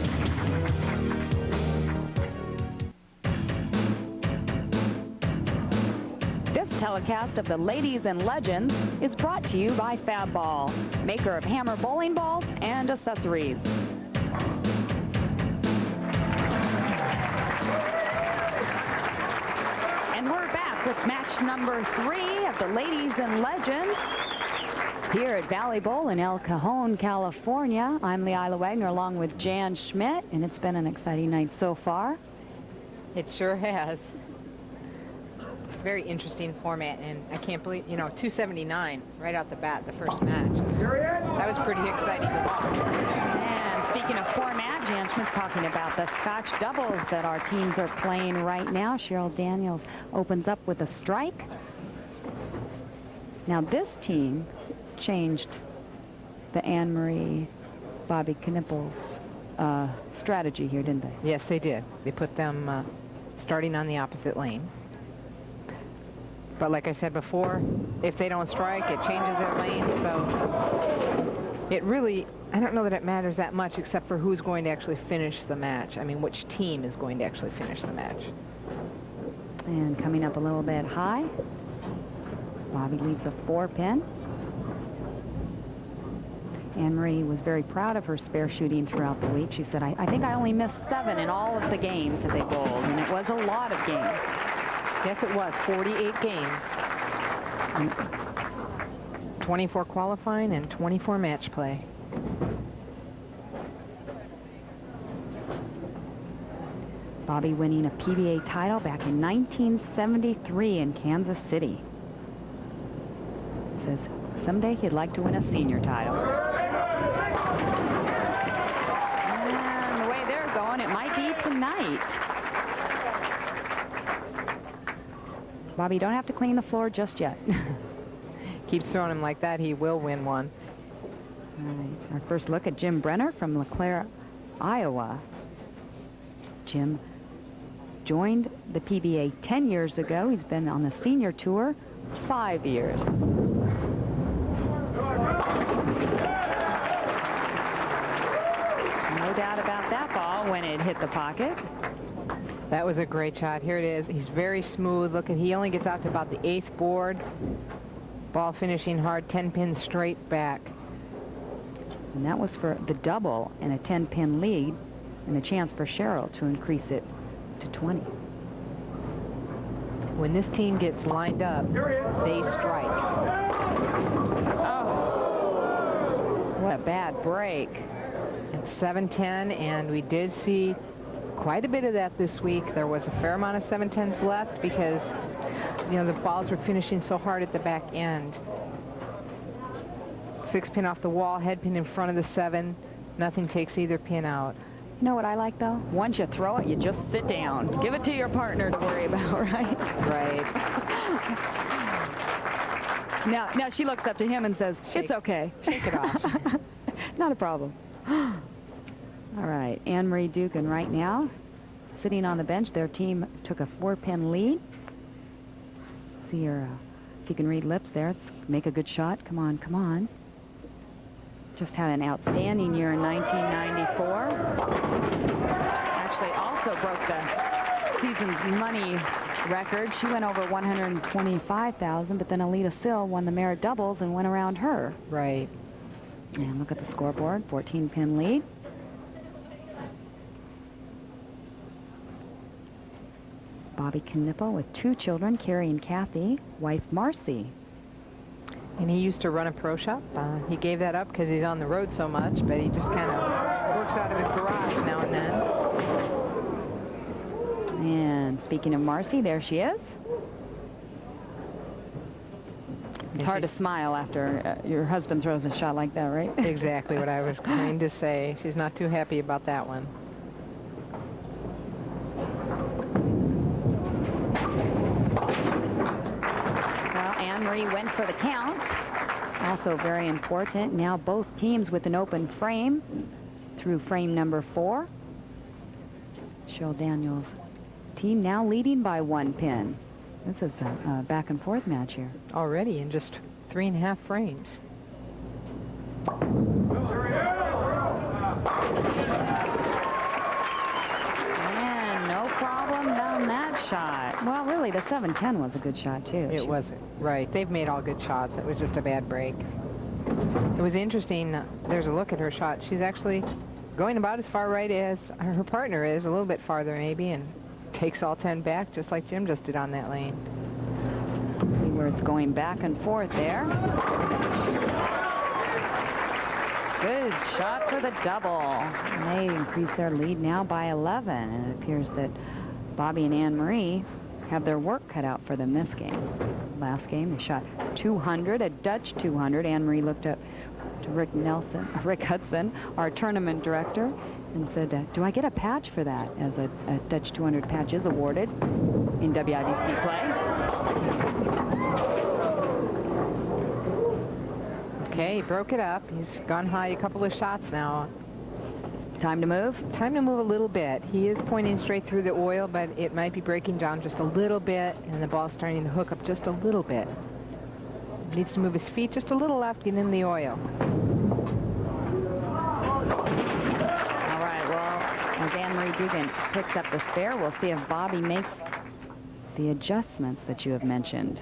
Telecast of the Ladies and Legends is brought to you by Fab Ball, maker of hammer bowling balls and accessories. And we're back with match number 3 of the Ladies and Legends here at Valley Bowl in El Cajon, California. I'm Leila Wagner along with Jan Schmidt, and it's been an exciting night so far. It sure has. Very interesting format, and I can't believe, 279 right out the bat, the first match. That was pretty exciting to watch. And speaking of format, Jan Schmidt's talking about the Scotch doubles that our teams are playing right now. Cheryl Daniels opens up with a strike. Now this team changed the Anne-Marie Bobby Knippel strategy here, didn't they? Yes, they did. They put them starting on the opposite lane. But like I said before, if they don't strike, it changes their lane. So it really, I don't know that it matters that much except for who's going to actually finish the match. I mean, which team is going to actually finish the match. And coming up a little bit high, Bobby leaves a 4-pin. Anne-Marie was very proud of her spare shooting throughout the week. She said, I think I only missed 7 in all of the games that they bowled, and it was a lot of games. Yes, it was 48 games. 24 qualifying and 24 match play. Bobby winning a PBA title back in 1973 in Kansas City. Says someday he'd like to win a senior title. And the way they're going, it might be tonight. Bobby, you don't have to clean the floor just yet. Keeps throwing him like that, he will win one. All right, our first look at Jim Brenner from LeClaire, Iowa. Jim joined the PBA 10 years ago. He's been on the senior tour 5 years. No doubt about that ball when it hit the pocket. That was a great shot. Here it is. He's very smooth. Look at, he only gets out to about the 8th board. Ball finishing hard, 10 pins straight back. And that was for the double and a 10-pin lead and a chance for Cheryl to increase it to 20. When this team gets lined up, they strike. Oh, what a bad break. It's 7-10, and we did see quite a bit of that this week. There was a fair amount of 7-10s left because, you know, the balls were finishing so hard at the back end. 6 pin off the wall, head pin in front of the 7. Nothing takes either pin out. You know what I like, though? Once you throw it, you just sit down. Give it to your partner to worry about, right? Right. Now she looks up to him and says, it's okay. Shake it off. Not a problem. All right, Anne-Marie Dugan right now sitting on the bench. Their team took a 4-pin lead. See her, if you can read lips there. Let's make a good shot. Come on, come on. Just had an outstanding year in 1994. Actually also broke the season's money record. She went over 125,000, but then Alita Sill won the merit doubles and went around her. Right. And look at the scoreboard, 14-pin lead. Bobby Knipple with 2 children, Carrie and Kathy, wife Marcy. And he used to run a pro shop. He gave that up because he's on the road so much, but he just kind of works out of his garage now and then. And speaking of Marcy, there she is. It's hard to smile after your husband throws a shot like that, right? Exactly what I was going to say. She's not too happy about that one. Anne-Marie went for the count. Also very important. Now both teams with an open frame through frame number 4. Cheryl Daniels' team now leading by 1 pin. This is a back and forth match here. Already in just 3.5 frames. And no problem down that shot. Well, really, the 7-10 was a good shot, too. It wasn't. Right. They've made all good shots. It was just a bad break. It was interesting. There's a look at her shot. She's actually going about as far right as her partner is, a little bit farther maybe, and takes all 10 back just like Jim just did on that lane. See where it's going back and forth there. Good shot for the double. And they increase their lead now by 11. And it appears that Bobby and Anne-Marie have their work cut out for them this game. Last game, they shot 200, a Dutch 200. Anne-Marie looked up to Rick Hudson, our tournament director, and said, do I get a patch for that? As a Dutch 200 patch is awarded in WIBC play. Okay, he broke it up. He's gone high a couple of shots now. Time to move? Time to move a little bit. He is pointing straight through the oil, but it might be breaking down just a little bit, and the ball's starting to hook up just a little bit. Needs to move his feet just a little left, get in the oil. All right, well, as Anne-Marie Dugan picks up the spare, we'll see if Bobby makes the adjustments that you have mentioned.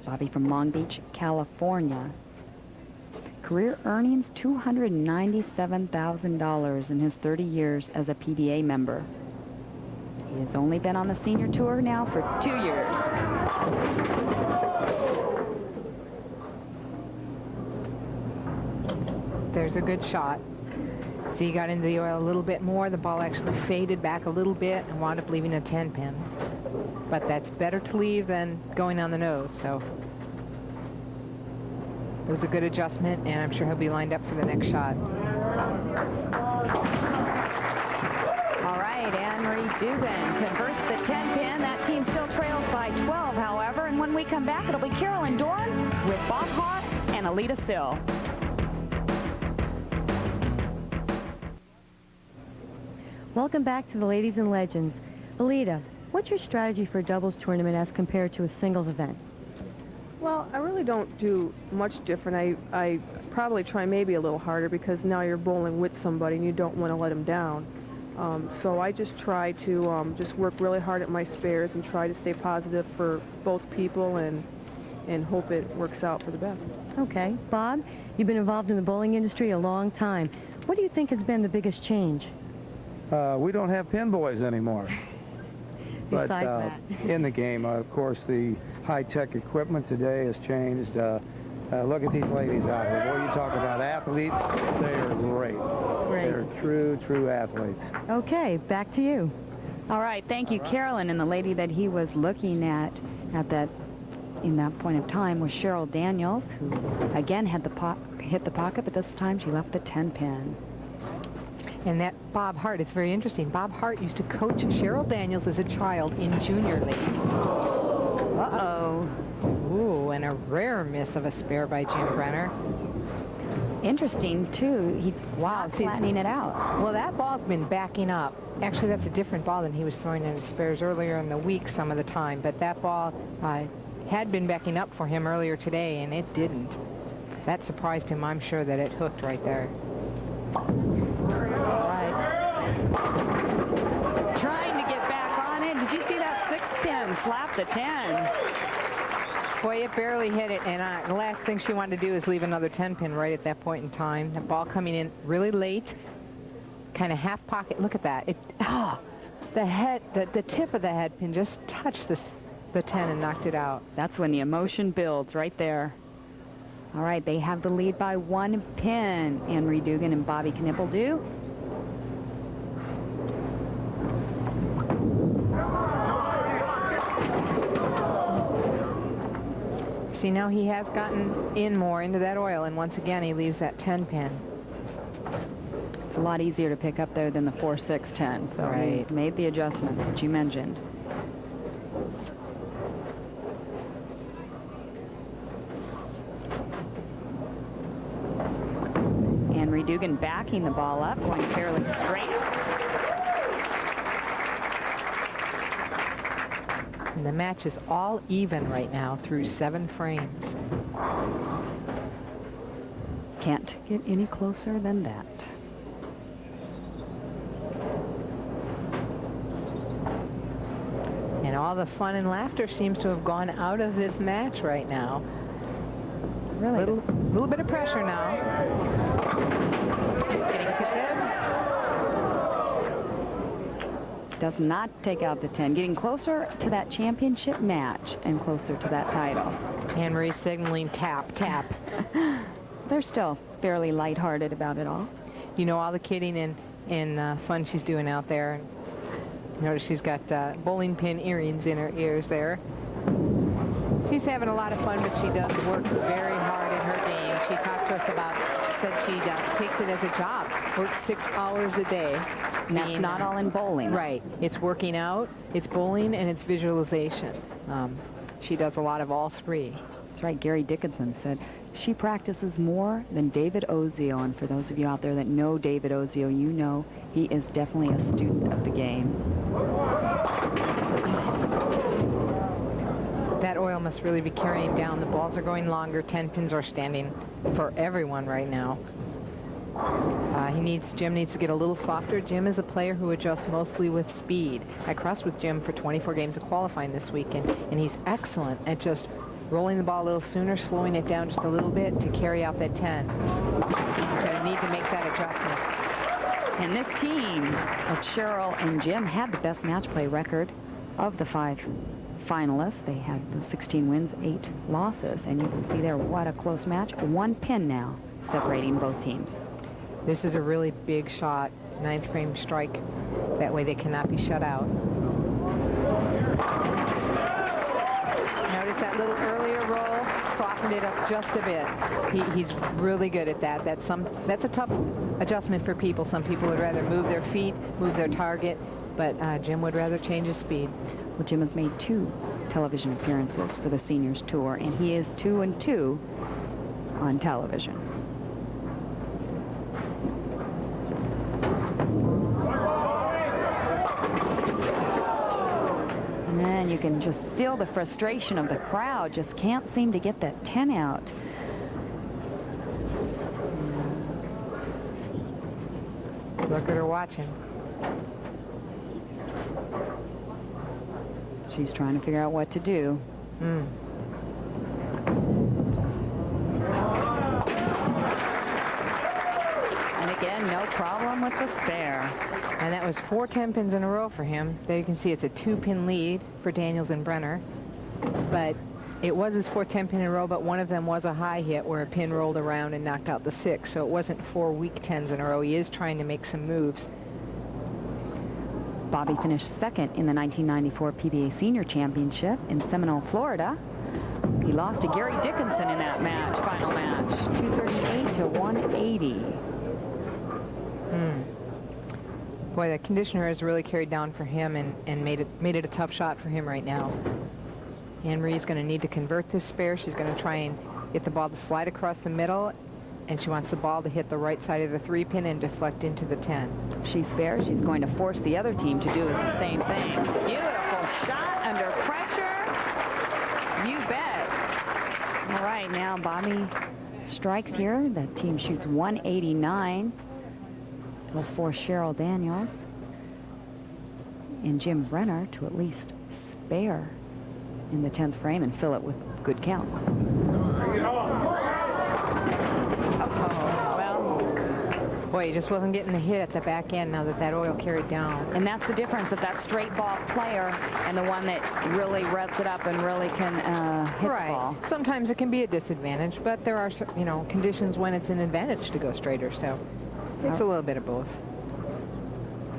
Bobby from Long Beach, California. Career earnings $297,000 in his 30 years as a PBA member. He has only been on the senior tour now for 2 years. There's a good shot. See, he got into the oil a little bit more. The ball actually faded back a little bit and wound up leaving a 10-pin. But that's better to leave than going on the nose, so it was a good adjustment, and I'm sure he'll be lined up for the next shot. All right, Anne-Marie Dugan converts the 10-pin. That team still trails by 12, however, and when we come back, it'll be Carolyn Dorn with Bob Hart and Alita Sill. Welcome back to the Ladies and Legends. Alita, what's your strategy for a doubles tournament as compared to a singles event? Well, I really don't do much different. I probably try maybe a little harder because now you're bowling with somebody and you don't want to let them down. So I just try to just work really hard at my spares and try to stay positive for both people and hope it works out for the best. Okay. Bob, you've been involved in the bowling industry a long time. What do you think has been the biggest change? We don't have pin boys anymore. But Besides that. in the game, of course, the high-tech equipment today has changed. Look at these ladies out here. Boy, you talk about athletes, they are great. They're true athletes. Okay, back to you. All right, thank you, Carolyn. And the lady that he was looking at that in that point of time was Cheryl Daniels, who again had hit the pocket, but this time she left the 10-pin. And that Bob Hart is very interesting. Bob Hart used to coach Cheryl Daniels as a child in junior league. Uh-oh. Ooh, and a rare miss of a spare by Jim Brenner. Interesting, too. He's flattening it out. Well, that ball's been backing up. Actually, that's a different ball than he was throwing in his spares earlier in the week some of the time. But that ball had been backing up for him earlier today, and it didn't. That surprised him. I'm sure that it hooked right there. Trying to get back on it. Did you see that 6-pin slap the 10? Boy, it barely hit it, and the last thing she wanted to do is leave another 10-pin right at that point in time. The ball coming in really late, kind of half pocket. Look at that. The tip of the head pin just touched the 10 and knocked it out. That's when the emotion builds right there. All right, they have the lead by 1 pin. Anne-Marie Dugan and Bobby Knippel do. See, now he has gotten in more into that oil, and once again he leaves that 10-pin. It's a lot easier to pick up there than the 4-6-10. So Right. he made the adjustments that you mentioned. Anne-Marie Dugan backing the ball up, going fairly straight. And the match is all even right now through 7 frames. Can't get any closer than that. And all the fun and laughter seems to have gone out of this match right now. Really? Little bit of pressure now. Look at this. Does not take out the 10. Getting closer to that championship match and closer to that title. Anne-Marie signaling tap, tap. They're still fairly lighthearted about it all. You know, all the kidding and fun she's doing out there. Notice she's got bowling pin earrings in her ears there. She's having a lot of fun, but she does work very hard in her game. She talked to us about, said she takes it as a job, works 6 hours a day. And that's not all in bowling. Right. It's working out, it's bowling, and it's visualization. She does a lot of all 3. That's right. Gary Dickinson said She practices more than David Ozio, and for those of you out there that know David Ozio, you know he is definitely a student of the game. That oil must really be carrying down. The balls are going longer. 10 pins are standing for everyone right now. Jim needs to get a little softer. Jim is a player who adjusts mostly with speed. I crossed with Jim for 24 games of qualifying this weekend, and he's excellent at just rolling the ball a little sooner, slowing it down just a little bit to carry out that 10. He's going to need to make that adjustment. And this team of Cheryl and Jim had the best match play record of the 5 finalists. They had the 16 wins, 8 losses, and you can see there what a close match. 1 pin now separating both teams. This is a really big shot, 9th frame strike. That way they cannot be shut out. Notice that little earlier roll softened it up just a bit. He's really good at that. That's a tough adjustment for people. Some people would rather move their feet, move their target, but Jim would rather change his speed. Well, Jim has made 2 television appearances for the Seniors Tour, and he is 2-2 on television. And you can just feel the frustration of the crowd. Just can't seem to get that 10 out. Look at her watching. She's trying to figure out what to do. And again, no problem with the spare. And that was 4 10 pins in a row for him. There you can see it's a 2-pin lead for Daniels and Brenner. But it was his 4th 10 pin in a row, but one of them was a high hit where a pin rolled around and knocked out the 6. So it wasn't 4 weak 10s in a row. He is trying to make some moves. Bobby finished 2nd in the 1994 PBA Senior Championship in Seminole, Florida. He lost to Gary Dickinson in that match, final match, 238 to 180. Boy, the conditioner has really carried down for him and made it a tough shot for him right now. Anne-Marie's going to need to convert this spare. She's going to try and get the ball to slide across the middle, and she wants the ball to hit the right side of the 3-pin and deflect into the 10. She's fair. She's going to force the other team to do the same thing. Beautiful shot under pressure. You bet. All right, now Bobby strikes here. The team shoots 189. Will force Cheryl Daniels and Jim Brenner to at least spare in the 10th frame and fill it with good count. Boy, he just wasn't getting the hit at the back end now that that oil carried down. And that's the difference of that straight ball player and the one that really revs it up and really can hit the ball. Sometimes it can be a disadvantage, but there are, conditions when it's an advantage to go straighter. So it's a little bit of both.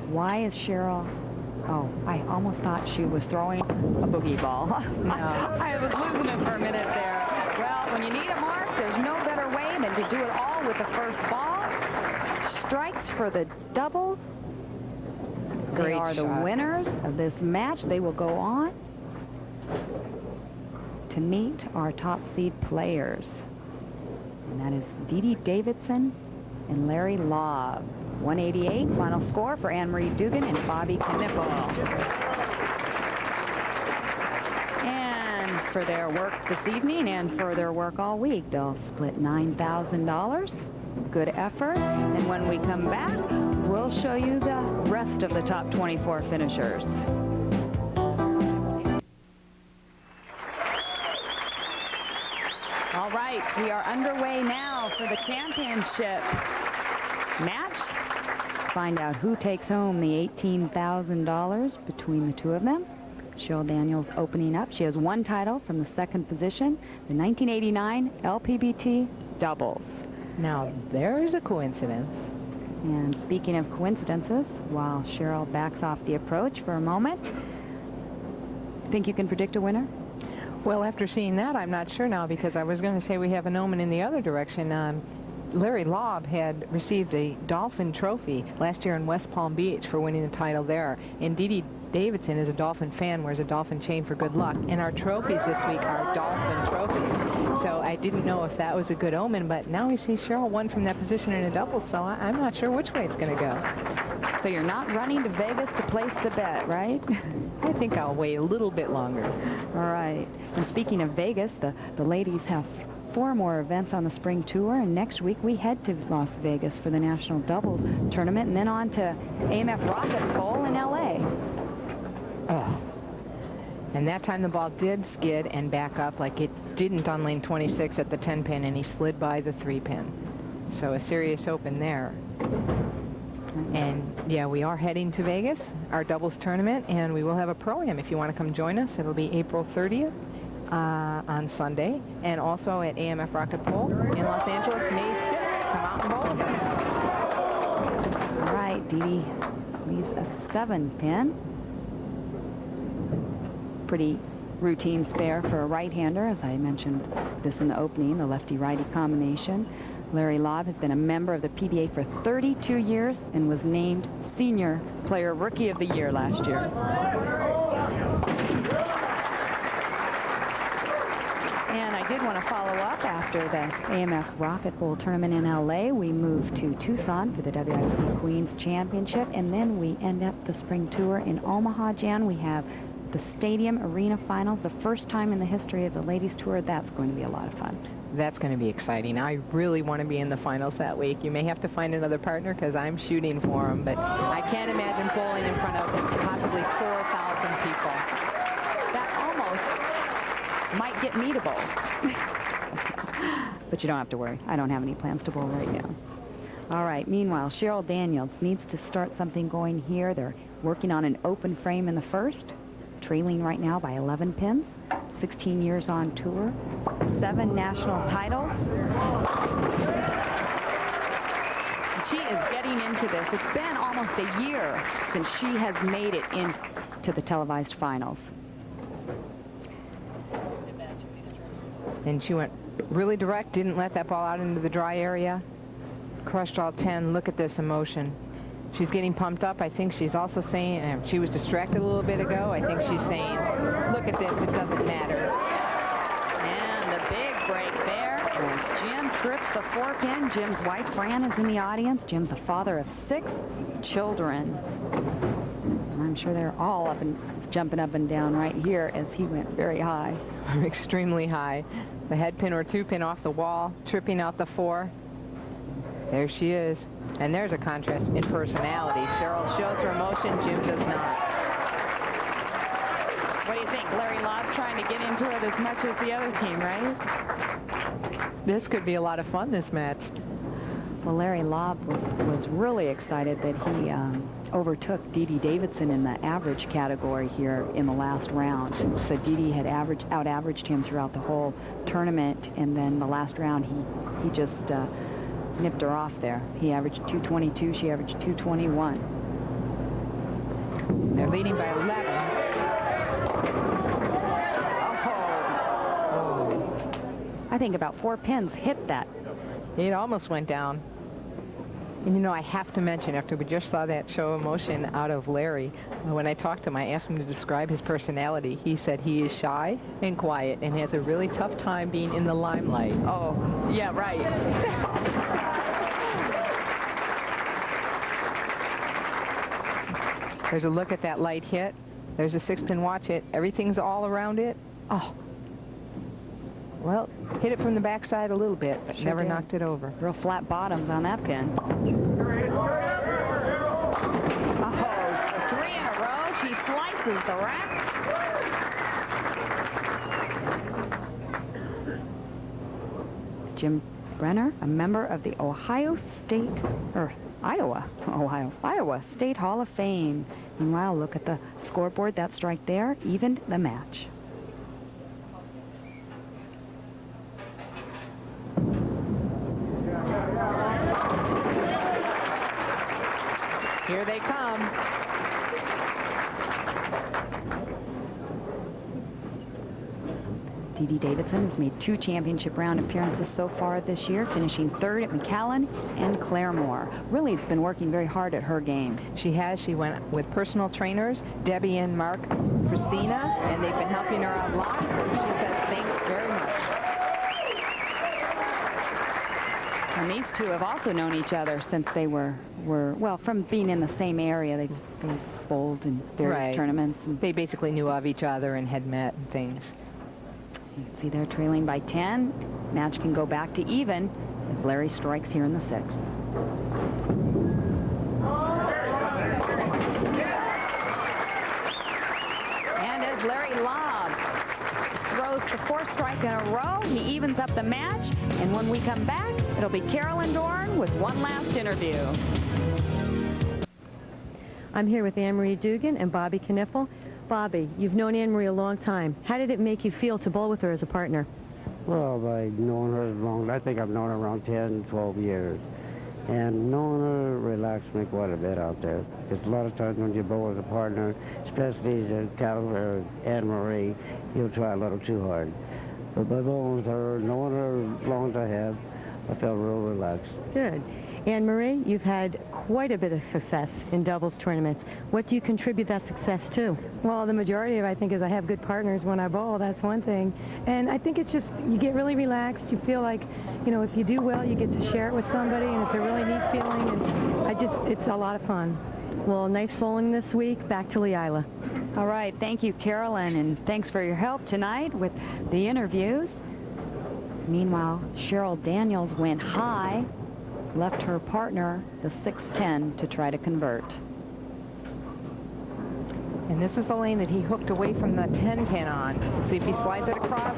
Why is Cheryl... Oh, I almost thought she was throwing a boogie ball. No. I was losing it for a minute there. Well, when you need a mark, there's no better way than to do it all with the first ball. Strikes for the doubles. They are the winners of this match. They will go on to meet our top seed players. And that is Dee Dee Davidson and Larry Lobb. 188, final score for Anne-Marie Dugan and Bobby Knipple. And for their work this evening and for their work all week, they'll split $9,000. Good effort. And when we come back, we'll show you the rest of the top 24 finishers. All right, we are underway now for the championship match. Find out who takes home the $18,000 between the two of them. Cheryl Daniels opening up. She has 1 title from the 2nd position, the 1989 LPBT doubles. Now, there's a coincidence. And speaking of coincidences, while Cheryl backs off the approach for a moment, think you can predict a winner? Well, after seeing that, I'm not sure now, because I was going to say we have an omen in the other direction. Larry Lobb had received a Dolphin Trophy last year in West Palm Beach for winning the title there. And Dee Dee Davidson is a Dolphin fan, wears a Dolphin chain for good luck. And our trophies this week are Dolphin trophies. So I didn't know if that was a good omen, but now we see Cheryl won from that position in a double, so I'm not sure which way it's going to go. So you're not running to Vegas to place the bet, right? I think I'll wait a little bit longer. All right. And speaking of Vegas, the ladies have 4 more events on the spring tour, and next week we head to Las Vegas for the national doubles tournament, and then on to AMF Rocket Bowl in LA. Oh. And that time the ball did skid and back up like it didn't on lane 26 at the 10-pin, and he slid by the 3-pin. So a serious open there. And yeah, we are heading to Vegas, our doubles tournament, and we will have a pro-am if you want to come join us. It'll be April 30th on Sunday, and also at AMF Rocket Bowl in Los Angeles, May 6th. Come out and bowl with us. All right, Dee leaves a 7-pin. Pretty routine spare for a right-hander, as I mentioned this in the opening, the lefty-righty combination. Larry Lobb has been a member of the PBA for 32 years and was named Senior Player Rookie of the Year last year. And I did want to follow up after the AMF Rocket Bowl tournament in LA. We moved to Tucson for the WIP Queens Championship, and then we end up the spring tour in Omaha. Jan, we have the Stadium Arena Finals, the first time in the history of the ladies tour. That's going to be a lot of fun. That's going to be exciting. I really want to be in the finals that week. You may have to find another partner because I'm shooting for them, but I can't imagine bowling in front of possibly 4,000 people. That almost might get me to bowl. But you don't have to worry. I don't have any plans to bowl right now. All right, meanwhile, Cheryl Daniels needs to start something going here. They're working on an open frame in the first, trailing right now by 11 pins. 16 years on tour, 7 national titles. She is getting into this. It's been almost a year since she has made it into the televised finals. And she went really direct, didn't let that ball out into the dry area. Crushed all 10. Look at this emotion. She's getting pumped up. I think she's also saying, and she was distracted a little bit ago, I think she's saying, look at this, it doesn't matter. And the big break there as Jim trips the 4-pin. Jim's wife, Fran, is in the audience. Jim's the father of 6 children. And I'm sure they're all up and jumping up and down right here as he went very high. Extremely high. The head pin or 2-pin off the wall, tripping out the 4. There she is. And there's a contrast in personality. Cheryl shows her emotion, Jim does not. What do you think? Larry Lobb's trying to get into it as much as the other team, right? This could be a lot of fun, this match. Well, Larry Lobb was really excited that he overtook Dee Dee Davidson in the average category here in the last round. So Dee Dee had out-averaged him throughout the whole tournament, and then the last round he just nipped her off there. He averaged 222, she averaged 221. They're leading by 11. Oh. I think about 4 pins hit that. It almost went down. And you know, I have to mention, after we just saw that show of emotion out of Larry, when I talked to him, I asked him to describe his personality. He said he is shy and quiet and has a really tough time being in the limelight. Oh, yeah, right. There's a look at that light hit. There's a 6-pin, watch it. Everything's all around it. Oh. Well, hit it from the backside a little bit, but never knocked it over. Real flat bottoms on that pin. Oh, 3 in a row. She slices the rack. Jim Brenner, a member of the Iowa State Hall of Fame. Meanwhile, look at the scoreboard. That strike there evened the match. Here they come. Dee Dee Davidson has made 2 championship round appearances so far this year, finishing 3rd at McAllen and Claremore. Really, it's been working very hard at her game. She has. She went with personal trainers, Debbie and Mark Christina, and they've been helping her out a lot. She said thanks very much. And these two have also known each other since they were well, from being in the same area. They bowled in various tournaments. And they basically knew of each other and had met and things. You can see they're trailing by 10. Match can go back to even if Larry strikes here in the 6th. And as Larry Lobb throws the 4th strike in a row, he evens up the match. And when we come back, it'll be Carolyn Dorn with one last interview. I'm here with Anne-Marie Dugan and Bobby Kniffel. Bobby, you've known Anne-Marie a long time. How did it make you feel to bowl with her as a partner? Well, by knowing her long, I think I've known her around 10, 12 years. And knowing her relaxed me quite a bit out there. Because a lot of times when you bowl with a partner, especially the caliber of Anne-Marie, you'll try a little too hard. But by bowling with her, knowing her long as I have, I felt real relaxed. Good. Anne-Marie, you've had quite a bit of success in doubles tournaments. What do you contribute that success to? Well, the majority of it, I think, is I have good partners when I bowl. That's one thing. And I think it's just, you get really relaxed. You feel like, you know, if you do well, you get to share it with somebody, and it's a really neat feeling. And it's a lot of fun. Well, nice bowling this week. Back to Leila. All right. Thank you, Carolyn, and thanks for your help tonight with the interviews. Meanwhile, Cheryl Daniels went high, left her partner the 6-10 to try to convert. And this is the lane that he hooked away from the 10 pin on. So see if he slides it across.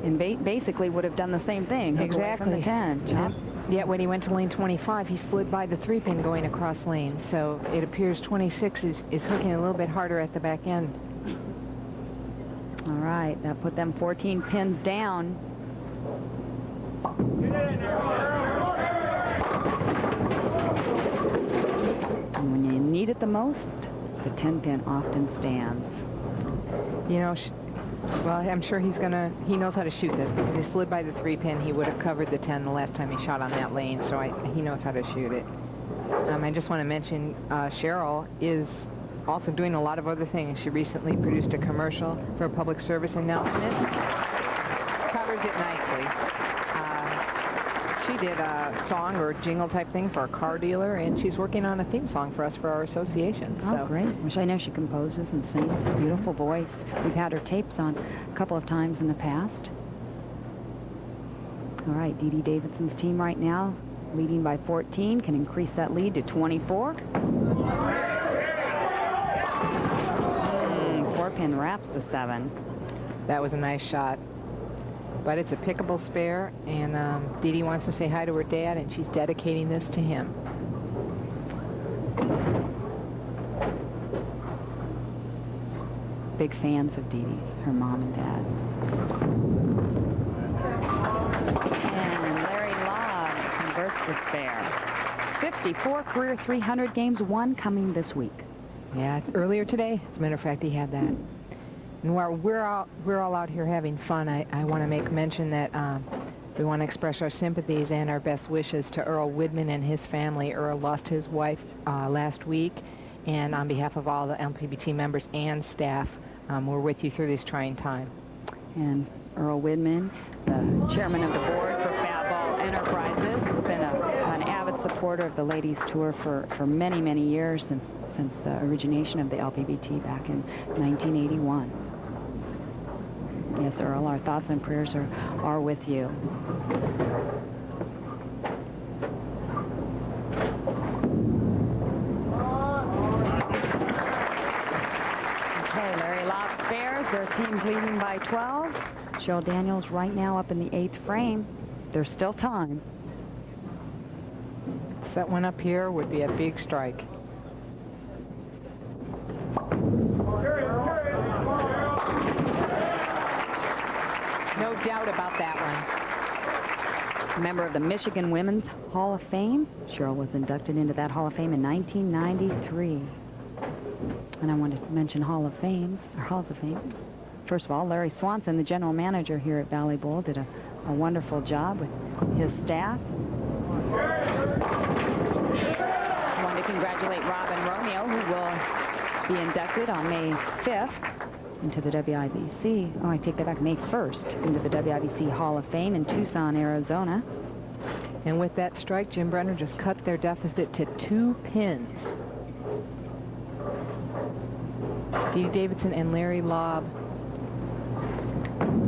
And basically would have done the same thing. Exactly. From the 10. Yet when he went to lane 25, he slid by the 3 pin going across lane. So it appears 26 is hooking a little bit harder at the back end. All right, that put them 14 pins down. And when you need it the most, the 10 pin often stands. You know, well, I'm sure he knows how to shoot this, because he slid by the 3 pin. He would have covered the 10 the last time he shot on that lane, so he knows how to shoot it. I just want to mention Cheryl is also doing a lot of other things. She recently produced a commercial for a public service announcement. Covers it nicely. She did a song or jingle type thing for a car dealer, and she's working on a theme song for us for our association. Oh, great. Which I know she composes and sings. Beautiful voice. We've had her tapes on a couple of times in the past. All right, Dee Dee Davidson's team right now, leading by 14, can increase that lead to 24. 4-pin wraps the 7. That was a nice shot. But it's a pickable spare, and Dee Dee wants to say hi to her dad, and she's dedicating this to him. Big fans of Dee Dee's, her mom and dad. And Larry Lobb converts the spare. 54 career 300 games, 1 coming this week. Yeah, earlier today, as a matter of fact, he had that. And while we're all out here having fun, I want to make mention that we want to express our sympathies and our best wishes to Earl Widman and his family. Earl lost his wife last week, and on behalf of all the LPBT members and staff, we're with you through this trying time. And Earl Widman, the chairman of the board for Fat Ball Enterprises, has been an avid supporter of the ladies tour for many, many years, since the origination of the LPBT back in 1981. Yes, Earl, our thoughts and prayers are with you. Okay, Larry Lobb spares. Their team's leading by 12. Cheryl Daniels right now up in the 8th frame. There's still time. Set one up here would be a big strike. No doubt about that one. Member of the Michigan Women's Hall of Fame. Cheryl was inducted into that Hall of Fame in 1993. And I wanted to mention Halls of Fame. First of all, Larry Swanson, the general manager here at Valley Bowl, did a wonderful job with his staff. I want to congratulate Robin Romeo, who will be inducted on May 5th into the WIBC. Oh, I take that back, May 1st into the WIBC Hall of Fame in Tucson, Arizona. And with that strike, Jim Brenner just cut their deficit to 2 pins. Dee Davidson and Larry Lobb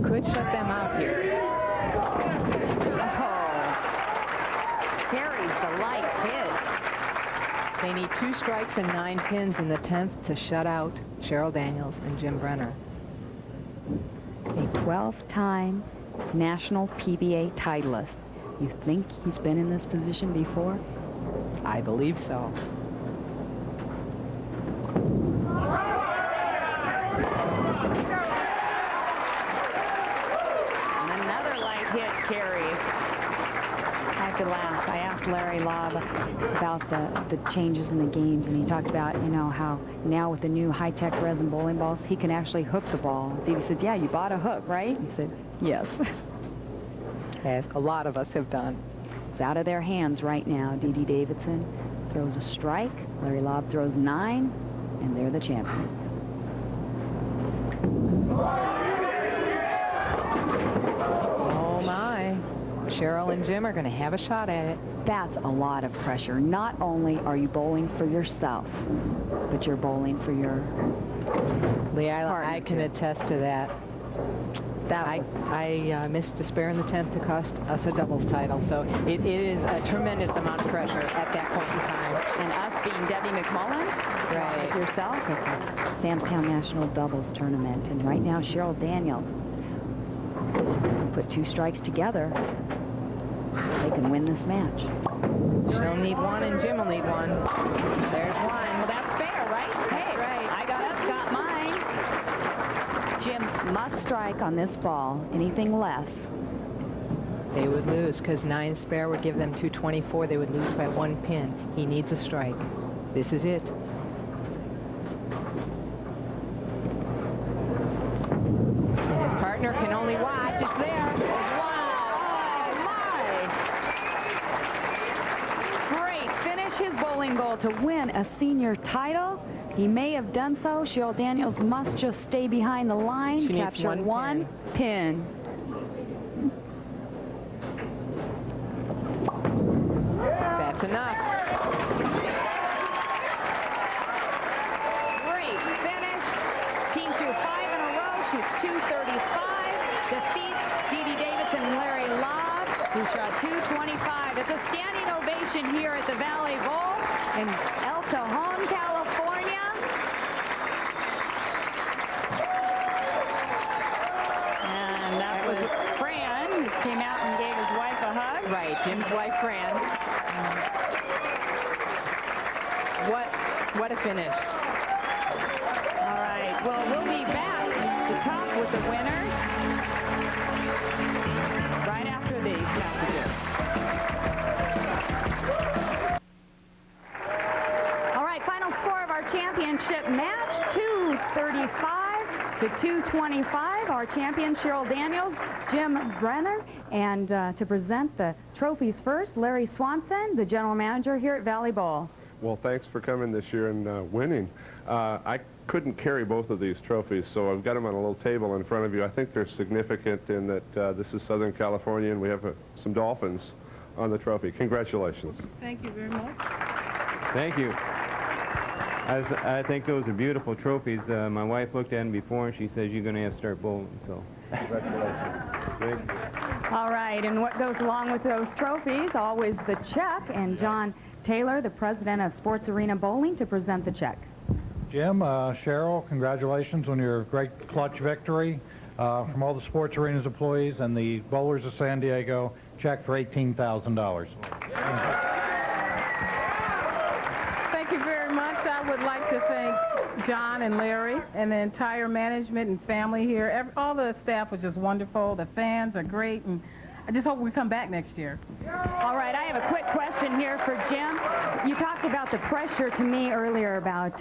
could shut them out here. Oh, carries the light hit. They need 2 strikes and 9 pins in the 10th to shut out Cheryl Daniels and Jim Brenner. A 12-time national PBA titleist. You think he's been in this position before? I believe so. And another light hit carries. I have to laugh. I asked Larry Lobb about the changes in the games, and he talked about, you know, how now with the new high-tech resin bowling balls, he can actually hook the ball. He said, yeah, you bought a hook, right? He said, yes. As a lot of us have done. It's out of their hands right now. Dee Davidson throws a strike. Larry Lobb throws 9, and they're the champions. Oh, my. Cheryl and Jim are going to have a shot at it. That's a lot of pressure. Not only are you bowling for yourself, but you're bowling for your Lee, partner, I can attest to that. I missed despair in the 10th to cost us a doubles title, so it is a tremendous amount of pressure at that point in time. And us being Debbie McMullen, right, with yourself at the Samstown National Doubles Tournament. And right now, Cheryl Daniels put 2 strikes together. They can win this match. She'll need 1, and Jim will need 1. There's 1. Well, that's fair, right? That's right. I got mine. Jim must strike on this ball. Anything less, they would lose, because 9 spare would give them 224. They would lose by 1 pin. He needs a strike. This is it. And his partner can only watch. It's there. Wow. Oh, my. great finish. His bowling goal to win a senior title. He may have done so. Cheryl Daniels must just stay behind the line, she capture needs 1 pin. That's enough. Great finish. Team threw 5 in a row. Shoots 235. Defeats Dee Davidson and Larry Lobb, who shot 225. It's a standing ovation here at the Valley Bowl in El Cajon, California. And that was Fran, who came out and gave his wife a hug. Right, Jim's wife, Fran. What a finish. All right, well, we'll be back to talk with the winners right after these messages. All right, final score of our championship match, 235 to 225. Our champion, Cheryl Daniels, Jim Brenner, and to present the trophies first, Larry Swanson, the general manager here at Valley Bowl. Well, thanks for coming this year and winning. I couldn't carry both of these trophies, so I've got them on a little table in front of you. I think they're significant in that this is Southern California, and we have some dolphins on the trophy. Congratulations. Thank you very much. Thank you. I think those are beautiful trophies. My wife looked at them before, and she says you're going to have to start bowling. So, Congratulations. Great. All right, and what goes along with those trophies? Always the check, and John Taylor, the president of Sports Arena Bowling, to present the check. Jim, Cheryl, congratulations on your great clutch victory. From all the Sports Arena's employees and the Bowlers of San Diego, check for $18,000. Thank you very much. I would like to thank John and Larry and the entire management and family here. All the staff was just wonderful. The fans are great, and I just hope we come back next year. All right, I have a quick question here for Jim. You talked about the pressure to me earlier about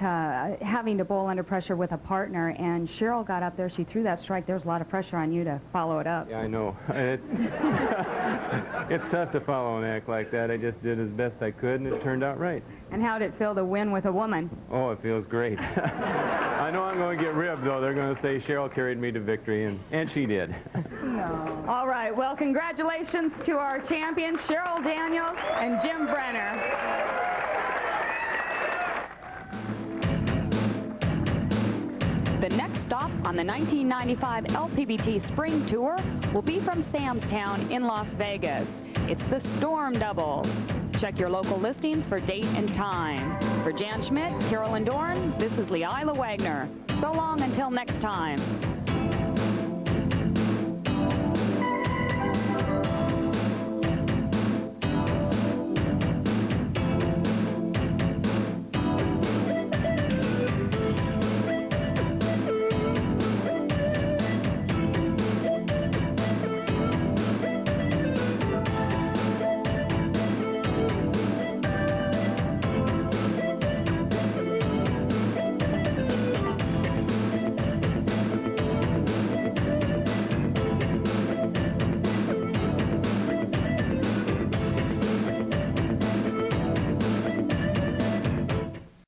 having to bowl under pressure with a partner, and Cheryl got up there, she threw that strike. There's a lot of pressure on you to follow it up. Yeah, I know. It's tough to follow an act like that. I just did as best I could, and it turned out right. And how did it feel to win with a woman? Oh, it feels great. I know I'm going to get ribbed, though. They're going to say Cheryl carried me to victory, and she did. No. All right, well, congratulations to our champions, Cheryl Daniels and Jim Brenner. The next stop on the 1995 LPBT Spring Tour will be from Sam's Town in Las Vegas. It's the Storm Doubles. Check your local listings for date and time. For Jan Schmidt, Carolyn Dorn, this is Leila Wagner. So long until next time.